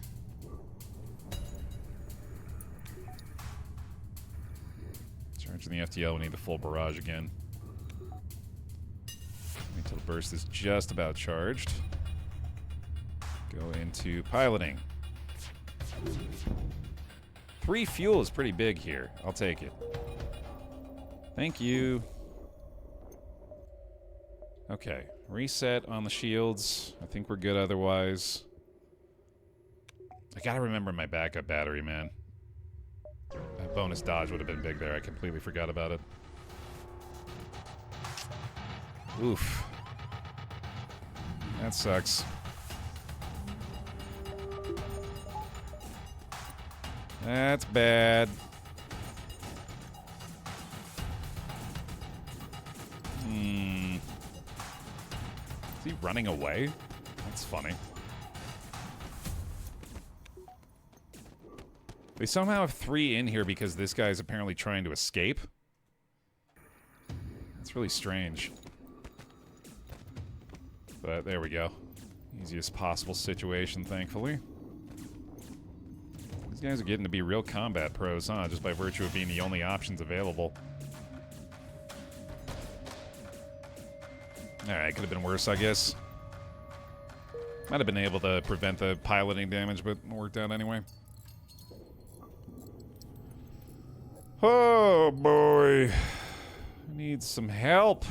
Charging the FTL, we need the full barrage again. Wait till the burst is just about charged. Go into piloting. 3 fuel is pretty big here. I'll take it. Thank you. Okay, reset on the shields. I think we're good otherwise. I gotta remember my backup battery, man. That bonus dodge would have been big there. I completely forgot about it. Oof. That sucks. That's bad. Is he running away? That's funny. They somehow have 3 in here because this guy's apparently trying to escape. That's really strange. But there we go. Easiest possible situation, thankfully. These guys are getting to be real combat pros, huh? Just by virtue of being the only options available. Alright, could have been worse, I guess. Might have been able to prevent the piloting damage, but it worked out anyway. Oh, boy. I need some help.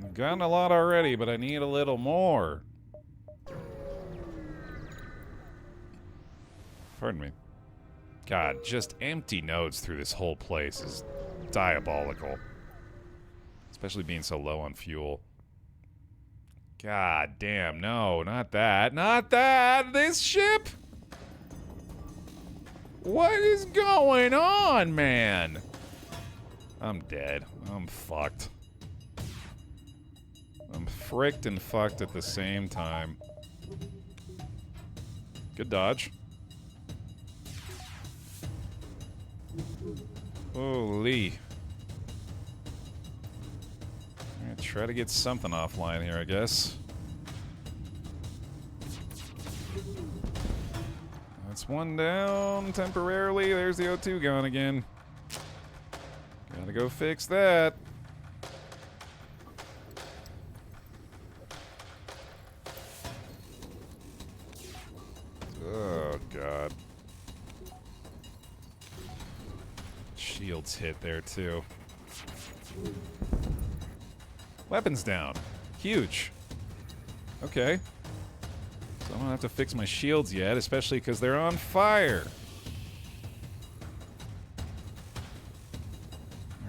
I've gotten a lot already, but I need a little more. Pardon me. God, just empty nodes through this whole place is diabolical. Especially being so low on fuel. God damn, no, not that. Not that! This ship! What is going on, man? I'm dead. I'm fucked. I'm fricked and fucked at the same time. Good dodge. Holy. I'm gonna try to get something offline here, I guess. That's one down temporarily. There's the O2 gone again. Gotta go fix that. Oh, God. Shields hit there, too. Weapons down. Huge. Okay. So I don't have to fix my shields yet, especially because they're on fire.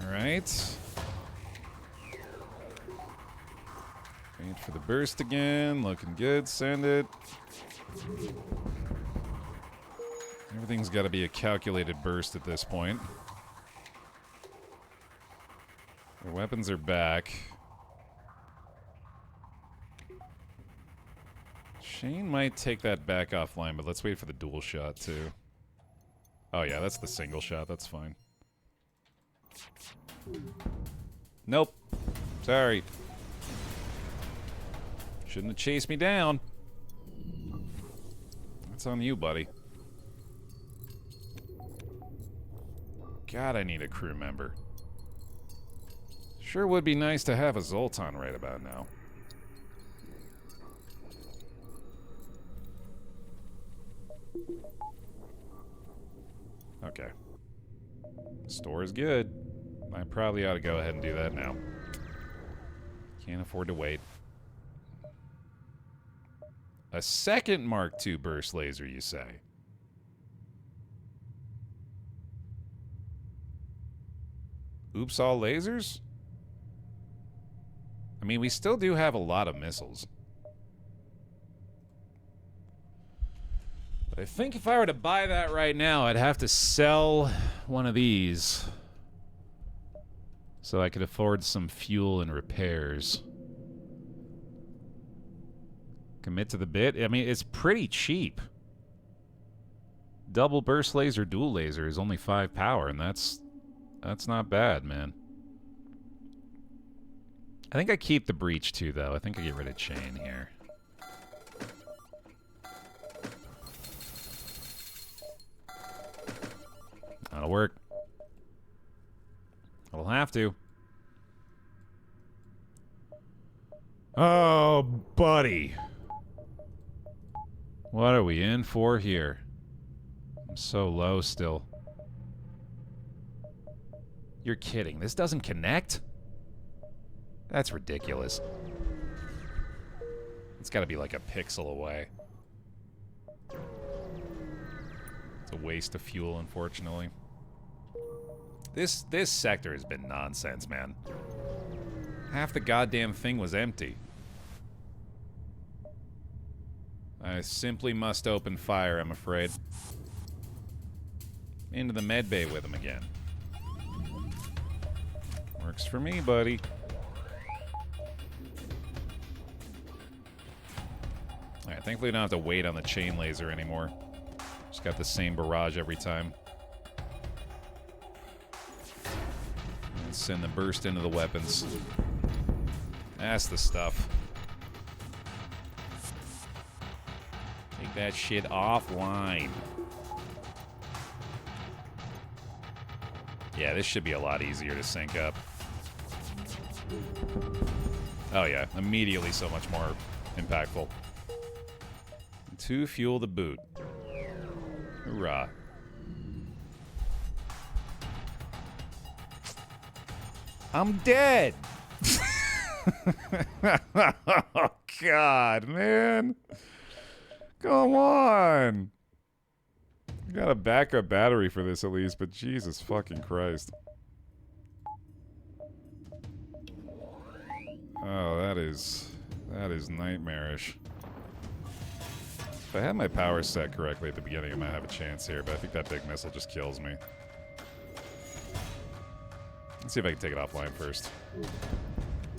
Alright. Wait for the burst again. Looking good. Send it. Everything's got to be a calculated burst at this point. Our weapons are back. Shane might take that back offline, but let's wait for the dual shot, too. Oh, yeah, that's the single shot. That's fine. Nope. Sorry. Shouldn't have chased me down. That's on you, buddy. God, I need a crew member. Sure would be nice to have a Zoltan right about now. Okay. Store is good. I probably ought to go ahead and do that now. Can't afford to wait. A second Mark II burst laser, you say? Oops, all lasers? I mean, we still do have a lot of missiles. But I think if I were to buy that right now, I'd have to sell one of these so I could afford some fuel and repairs. Commit to the bit? I mean, it's pretty cheap. Double burst laser, dual laser is only 5 power, and that's not bad, man. I think I keep the breach too, though. I think I get rid of chain here. That'll work. I'll have to. Oh, buddy. What are we in for here? I'm so low still. You're kidding. This doesn't connect? That's ridiculous. It's got to be like a pixel away. It's a waste of fuel, unfortunately. This sector has been nonsense, man. Half the goddamn thing was empty. I simply must open fire, I'm afraid. Into the medbay with him again. Works for me, buddy. Alright, thankfully we don't have to wait on the chain laser anymore. Just got the same barrage every time. And send the burst into the weapons. That's the stuff. Take that shit offline. Yeah, this should be a lot easier to sync up. Oh yeah, immediately so much more impactful. 2 fuel the boot. Hoorah. I'm dead! Oh, God, man. Come on. I got a backup battery for this at least, but Jesus fucking Christ. Oh, that is nightmarish. If I had my power set correctly at the beginning, I might have a chance here, but I think that big missile just kills me. Let's see if I can take it offline first.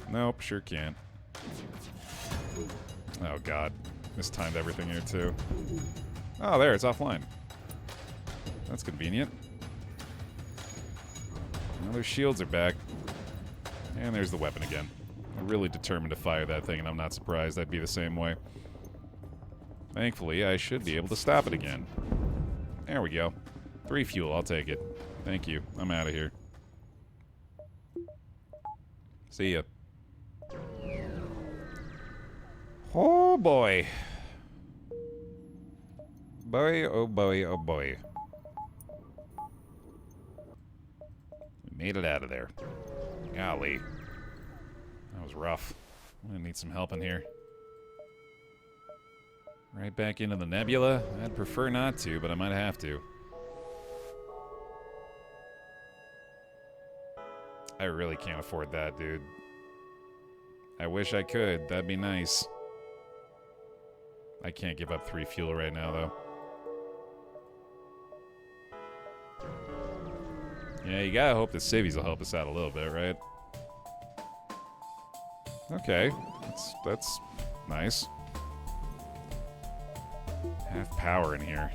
Nope, sure can't. Oh, God. Mistimed everything here, too. Oh, there, it's offline. That's convenient. Well, their shields are back. And there's the weapon again. I'm really determined to fire that thing, and I'm not surprised I'd be the same way. Thankfully, I should be able to stop it again. There we go. 3 fuel, I'll take it. Thank you. I'm out of here. See ya. Oh boy. Boy, oh boy, oh boy. We made it out of there. Golly. That was rough. I'm gonna need some help in here. Right back into the nebula? I'd prefer not to, but I might have to. I really can't afford that, dude. I wish I could. That'd be nice. I can't give up 3 fuel right now, though. Yeah, you gotta hope the civvies will help us out a little bit, right? Okay. That's nice. Half power in here.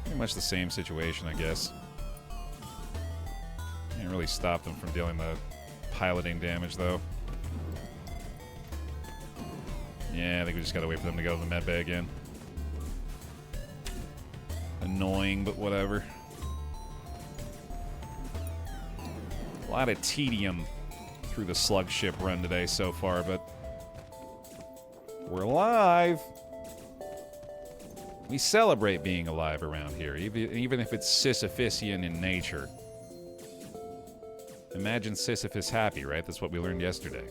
Pretty much the same situation, I guess. Can't really stop them from dealing the piloting damage, though. Yeah, I think we just gotta wait for them to go to the med bay again. Annoying, but whatever. A lot of tedium through the slug ship run today so far, but we're alive. We celebrate being alive around here, even if it's Sisyphusian in nature. Imagine Sisyphus happy, right? That's what we learned yesterday.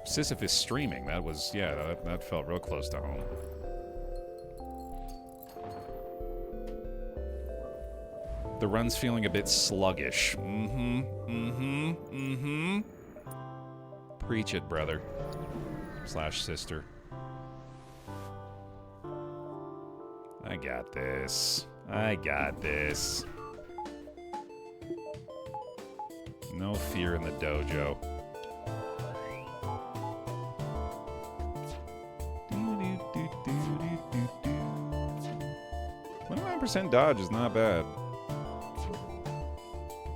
Sisyphus streaming, that was, yeah, that felt real close to home. The run's feeling a bit sluggish. Preach it, brother. / sister. I got this. I got this. No fear in the dojo. 29% dodge is not bad.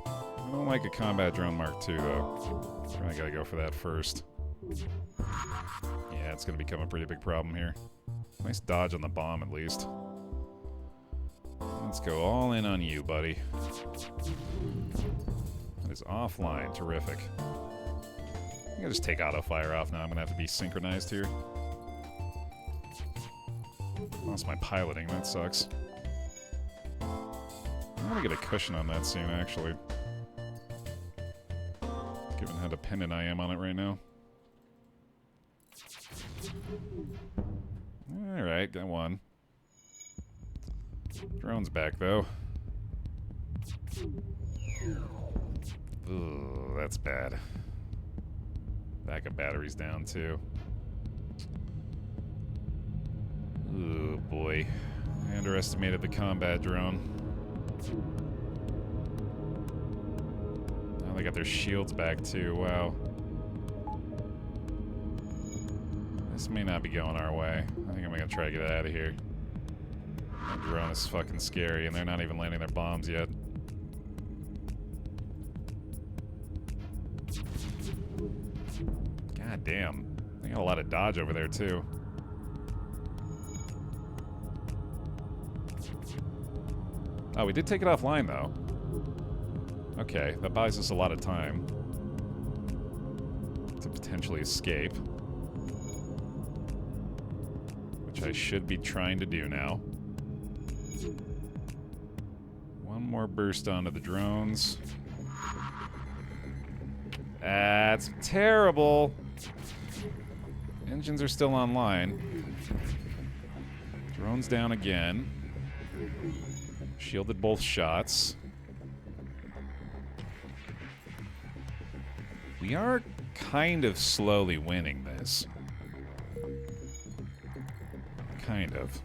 I don't like a combat drone Mark II, though. Probably gotta go for that first. Yeah, it's gonna become a pretty big problem here. Nice dodge on the bomb, at least. Let's go all in on you, buddy. That is offline. Terrific. I'm gonna just take auto fire off now. I'm gonna have to be synchronized here. Lost my piloting. That sucks. I'm gonna get a cushion on that soon, actually. Given how dependent I am on it right now. Alright, got one. Drone's back, though. Ooh, that's bad. Backup battery's down, too. Ooh, boy. I underestimated the combat drone. Now they got their shields back, too. Wow. This may not be going our way. I think I'm gonna try to get out of here. That drone is fucking scary, and they're not even landing their bombs yet. God damn. They got a lot of dodge over there, too. Oh, we did take it offline, though. Okay, that buys us a lot of time to potentially escape. Which I should be trying to do now. One more burst onto the drones. That's terrible. Engines are still online. Drones down again. Shielded both shots. We are kind of slowly winning this. Kind of.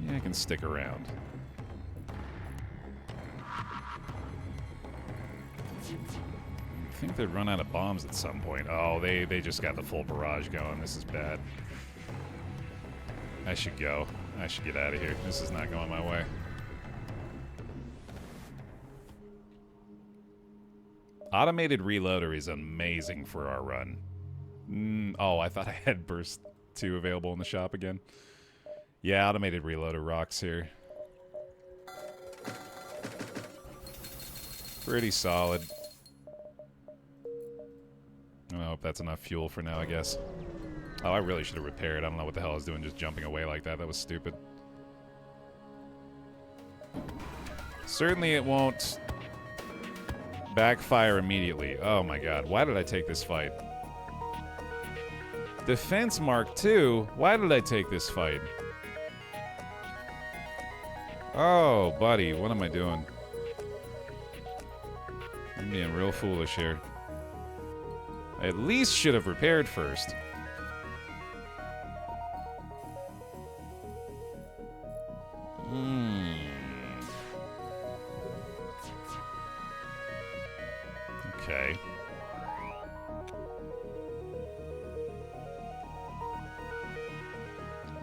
Yeah, I can stick around. I think they'd run out of bombs at some point. Oh, they just got the full barrage going. This is bad. I should go. I should get out of here. This is not going my way. Automated reloader is amazing for our run. Oh, I thought I had Burst 2 available in the shop again. Yeah, automated reloader rocks here. Pretty solid. I hope that's enough fuel for now, I guess. Oh, I really should have repaired. I don't know what the hell I was doing just jumping away like that. That was stupid. Certainly it won't backfire immediately. Oh my god, why did I take this fight? Defense Mark 2? Why did I take this fight? Oh, buddy, what am I doing? I'm being real foolish here. I at least should have repaired first. Okay.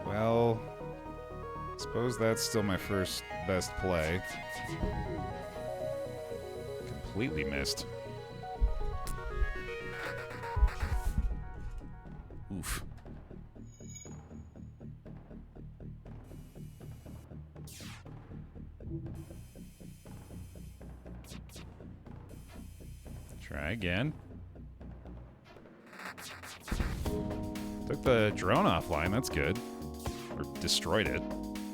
Well, I suppose that's still my first best play. Completely missed. Oof. Try again. Took the drone offline, that's good. Or destroyed it,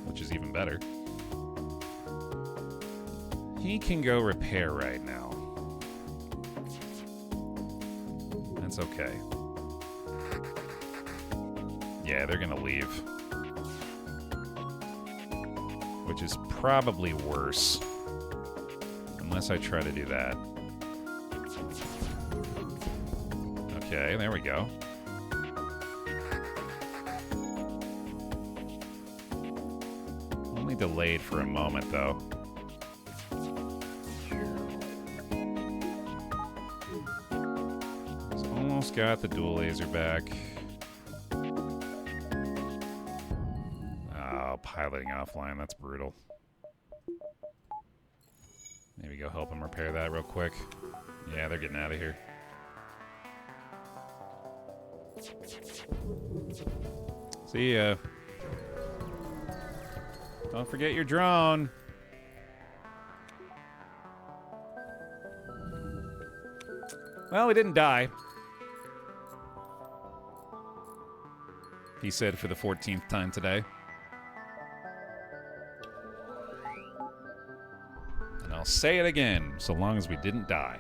which is even better. He can go repair right now. That's okay. Yeah, they're gonna leave. Which is probably worse. Unless I try to do that. Okay, there we go. Only delayed for a moment, though. He's almost got the dual laser back. Oh, piloting offline, that's brutal. Maybe go help him repair that real quick. Yeah, they're getting out of here. See ya. Don't forget your drone. Well, we didn't die. He said for the 14th time today. And I'll say it again, so long as we didn't die.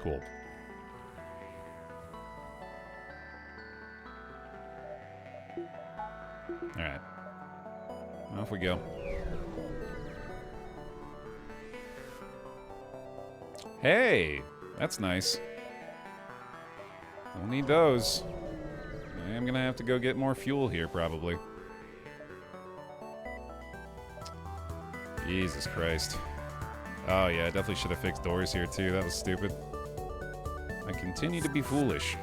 Cool. Alright. Off we go. Hey! That's nice. Don't need those. I am gonna have to go get more fuel here, probably. Jesus Christ. Oh yeah, I definitely should have fixed doors here too. That was stupid. I continue to be foolish.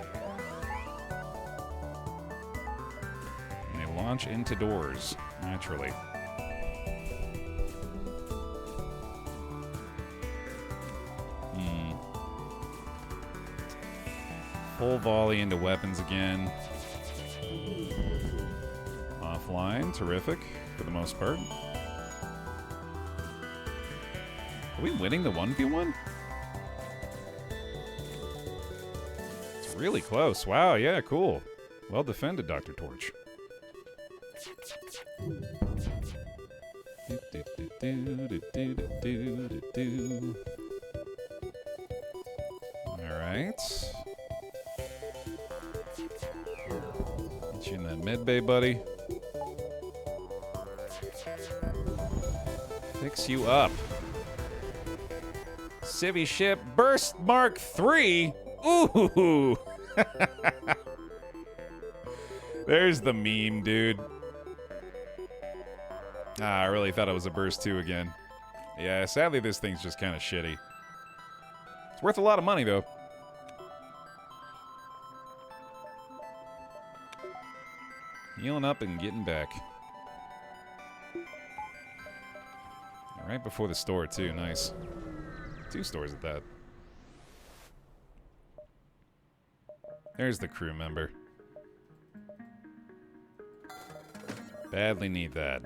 And they launch into doors, naturally. Full volley into weapons again. Offline, terrific, for the most part. Are we winning the 1v1? It's really close. Wow, yeah, cool. Well defended, Dr. Torch. Alright. Get you in that med bay, buddy. Fix you up. Civvy ship burst Mark 3. Ooh. There's the meme, dude. I really thought it was a burst 2 again. Yeah, sadly this thing's just kind of shitty. It's worth a lot of money, though. Healing up and getting back. Right before the store, too. Nice. 2 stores at that. There's the crew member. Badly need that.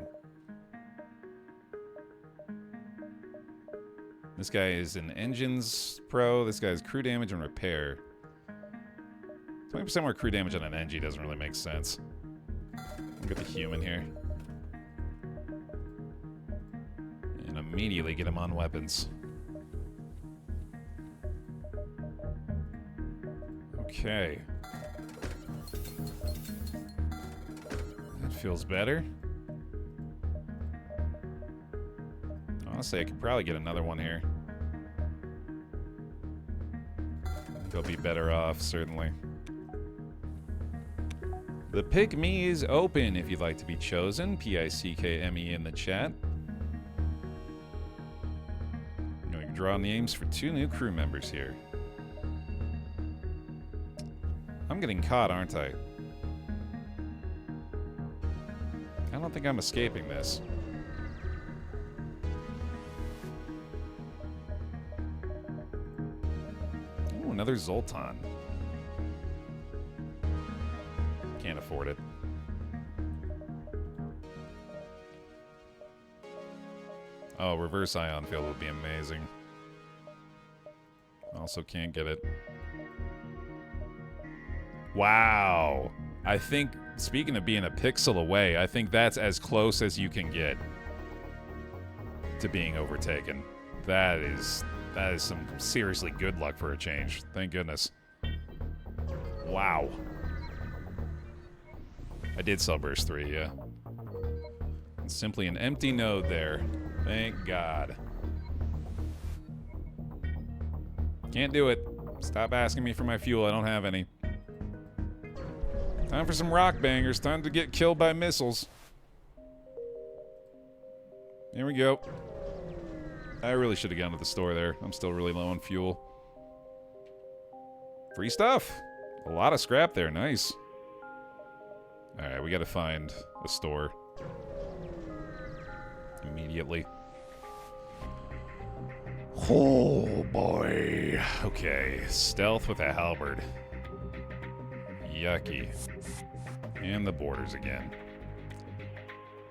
This guy is an engines pro. This guy's crew damage and repair. 20% more crew damage on an NG doesn't really make sense. Look at the human here. And immediately get him on weapons. Okay. That feels better. Honestly, I could probably get another one here. They'll be better off, certainly. The Pick Me is open if you'd like to be chosen. PICKME in the chat. I'm going to draw names for 2 new crew members here. I'm getting caught, aren't I? I don't think I'm escaping this. Ooh, another Zoltan. Can't afford it. Oh, reverse ion field would be amazing. Also can't get it. Wow. I think, speaking of being a pixel away, I think that's as close as you can get to being overtaken. That is some seriously good luck for a change. Thank goodness. Wow. I did sell Burst 3, yeah. It's simply an empty node there. Thank God. Can't do it. Stop asking me for my fuel. I don't have any. Time for some rock bangers. Time to get killed by missiles. Here we go. I really should have gone to the store there. I'm still really low on fuel. Free stuff. A lot of scrap there. Nice. Alright, we gotta find a store. Immediately. Oh boy. Okay, stealth with a halberd. Yucky. And the borders again.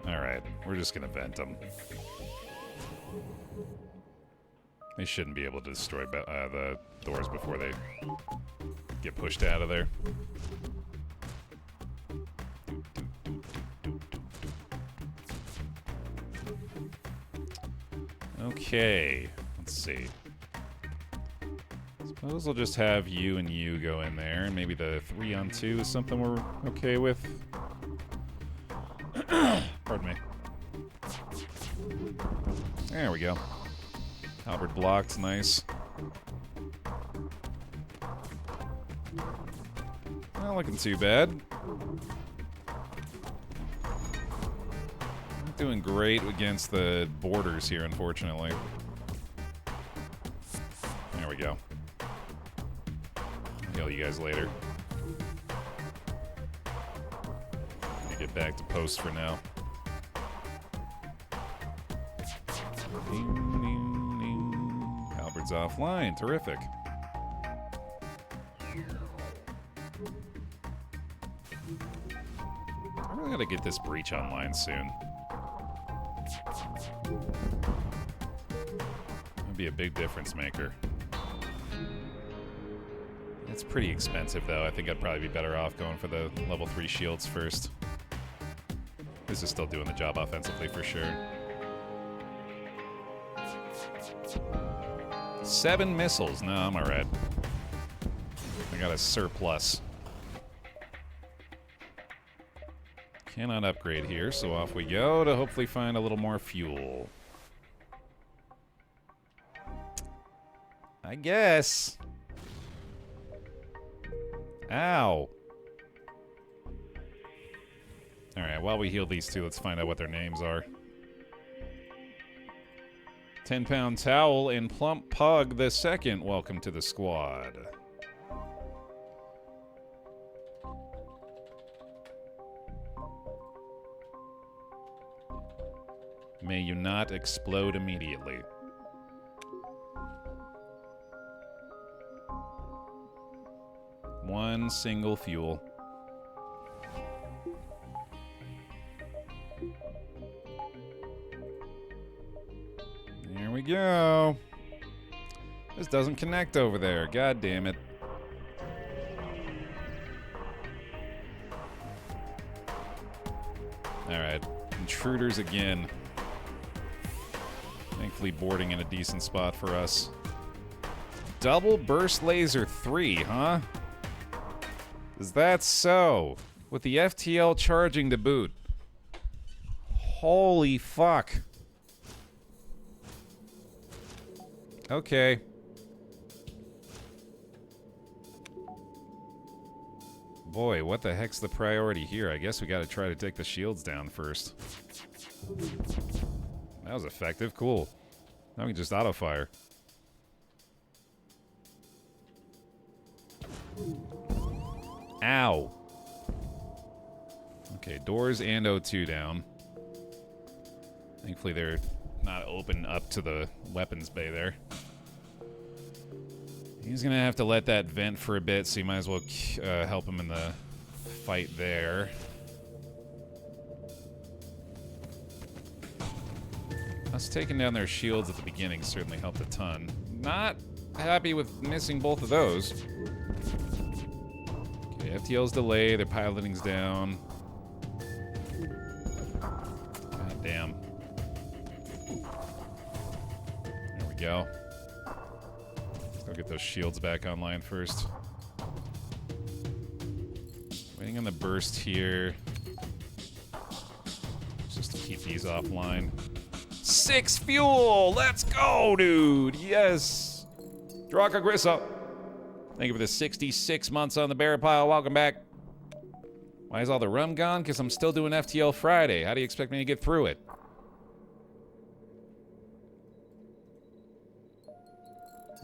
Alright, we're just gonna vent them. They shouldn't be able to destroy the doors before they get pushed out of there. Okay, let's see. Suppose I'll just have you and you go in there, and maybe the 3-on-2 is something we're okay with. Pardon me. There we go. Halberd blocked, nice. Not looking too bad. Not doing great against the borders here, unfortunately. There we go. Heal you guys later. Gonna get back to post for now. Halberd's offline. Terrific. I really gotta get this breach online soon. That'd be a big difference maker. It's pretty expensive, though. I think I'd probably be better off going for the level 3 shields first. This is still doing the job offensively for sure. 7 missiles. No, I'm alright. I got a surplus. Cannot upgrade here, so off we go to hopefully find a little more fuel. I guess. Ow. Alright, while we heal these two, let's find out what their names are. 10-pound Towel and Plump Pug the Second. Welcome to the squad. May you not explode immediately. One single fuel. There we go. This doesn't connect over there. God damn it. intruders again. Thankfully boarding in a decent spot for us. Double burst laser 3, huh? Is that so? With the FTL charging to boot. Holy fuck. Okay. Boy, what the heck's the priority here? I guess we gotta try to take the shields down first. That was effective. Cool. Now we can just auto-fire. Ow. Okay, doors and O2 down. Thankfully they're not open up to the weapons bay there. He's gonna have to let that vent for a bit, so you might as well help him in the fight there. Us taking down their shields at the beginning certainly helped a ton. Not happy with missing both of those. Okay, FTL's delayed, their piloting's down. God damn. There we go. Let's go get those shields back online first. Waiting on the burst here. Just to keep these offline. 6 fuel! Let's go, dude! Yes! Draka Grissa. Thank you for the 66 months on the Baer pile. Welcome back. Why is all the rum gone? Because I'm still doing FTL Friday. How do you expect me to get through it?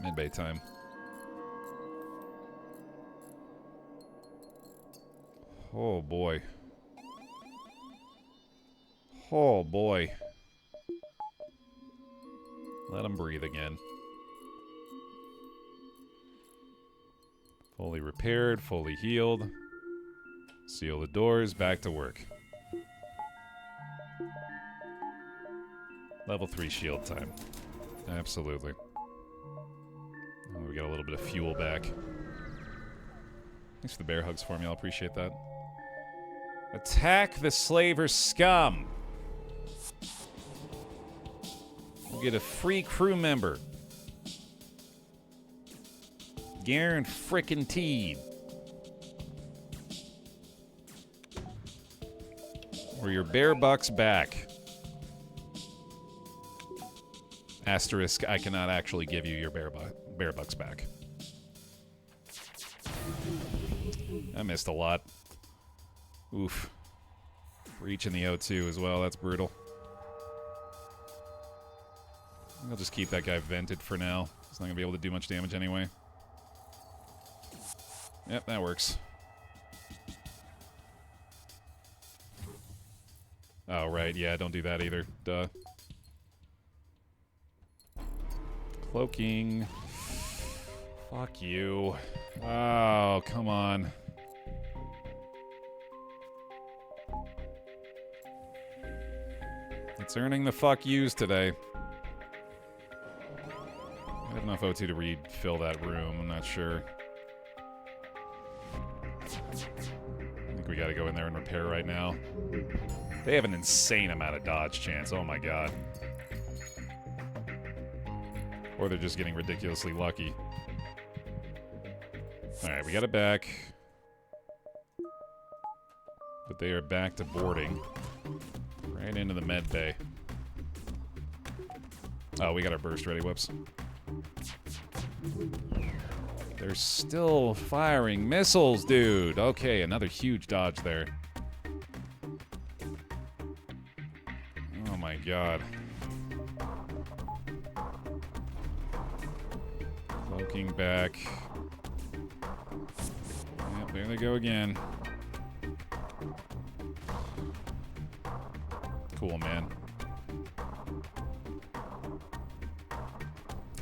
Mid-bay time. Oh, boy. Oh, boy. Let him breathe again. Fully repaired, fully healed. Seal the doors, back to work. Level 3 shield time. Absolutely. Oh, we got a little bit of fuel back. Thanks for the bear hugs for me, I'll appreciate that. Attack the slaver scum! We'll get a free crew member. Guaranteed. Or your bear bucks back. Asterisk, I cannot actually give you your bear bucks back. I missed a lot. Oof. Breach in the O2 as well, that's brutal. I'll just keep that guy vented for now. He's not going to be able to do much damage anyway. Yep, that works. Oh, right. Yeah, don't do that either. Duh. Cloaking. Fuck you. Oh, come on. It's earning the fuck yous today. I have enough O2 to refill that room, I'm not sure. I think we gotta go in there and repair right now. They have an insane amount of dodge chance, oh my god. Or they're just getting ridiculously lucky. Alright, we got it back. But they are back to boarding. Right into the med bay. Oh, we got our burst ready, whoops. They're still firing missiles, dude. Okay, another huge dodge there. Oh my god. Cloaking back. Yep, there they go again. Cool, man.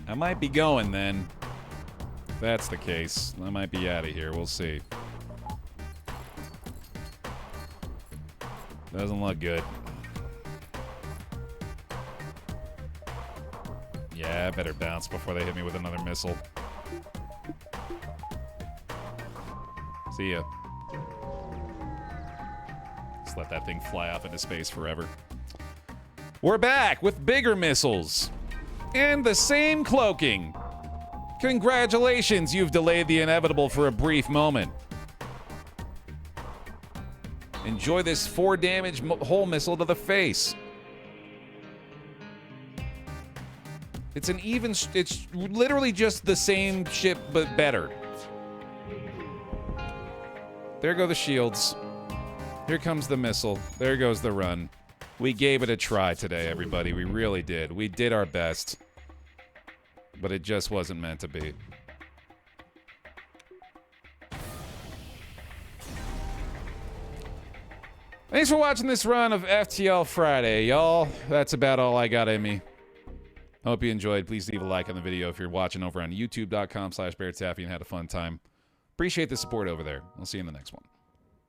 I might be going then. If that's the case, I might be out of here. We'll see. Doesn't look good. Yeah, I better bounce before they hit me with another missile. See ya. Just let that thing fly off into space forever. We're back with bigger missiles. And the same cloaking. Congratulations, you've delayed the inevitable for a brief moment. Enjoy this 4 damage hull missile to the face. It's literally just the same ship, but better. There go the shields. Here comes the missile. There goes the run. We gave it a try today, everybody. We really did. We did our best. But it just wasn't meant to be. Thanks for watching this run of FTL Friday, y'all. That's about all I got in me. Hope you enjoyed. Please leave a like on the video if you're watching over on youtube.com/BaerTaffy and had a fun time. Appreciate the support over there. I'll see you in the next one.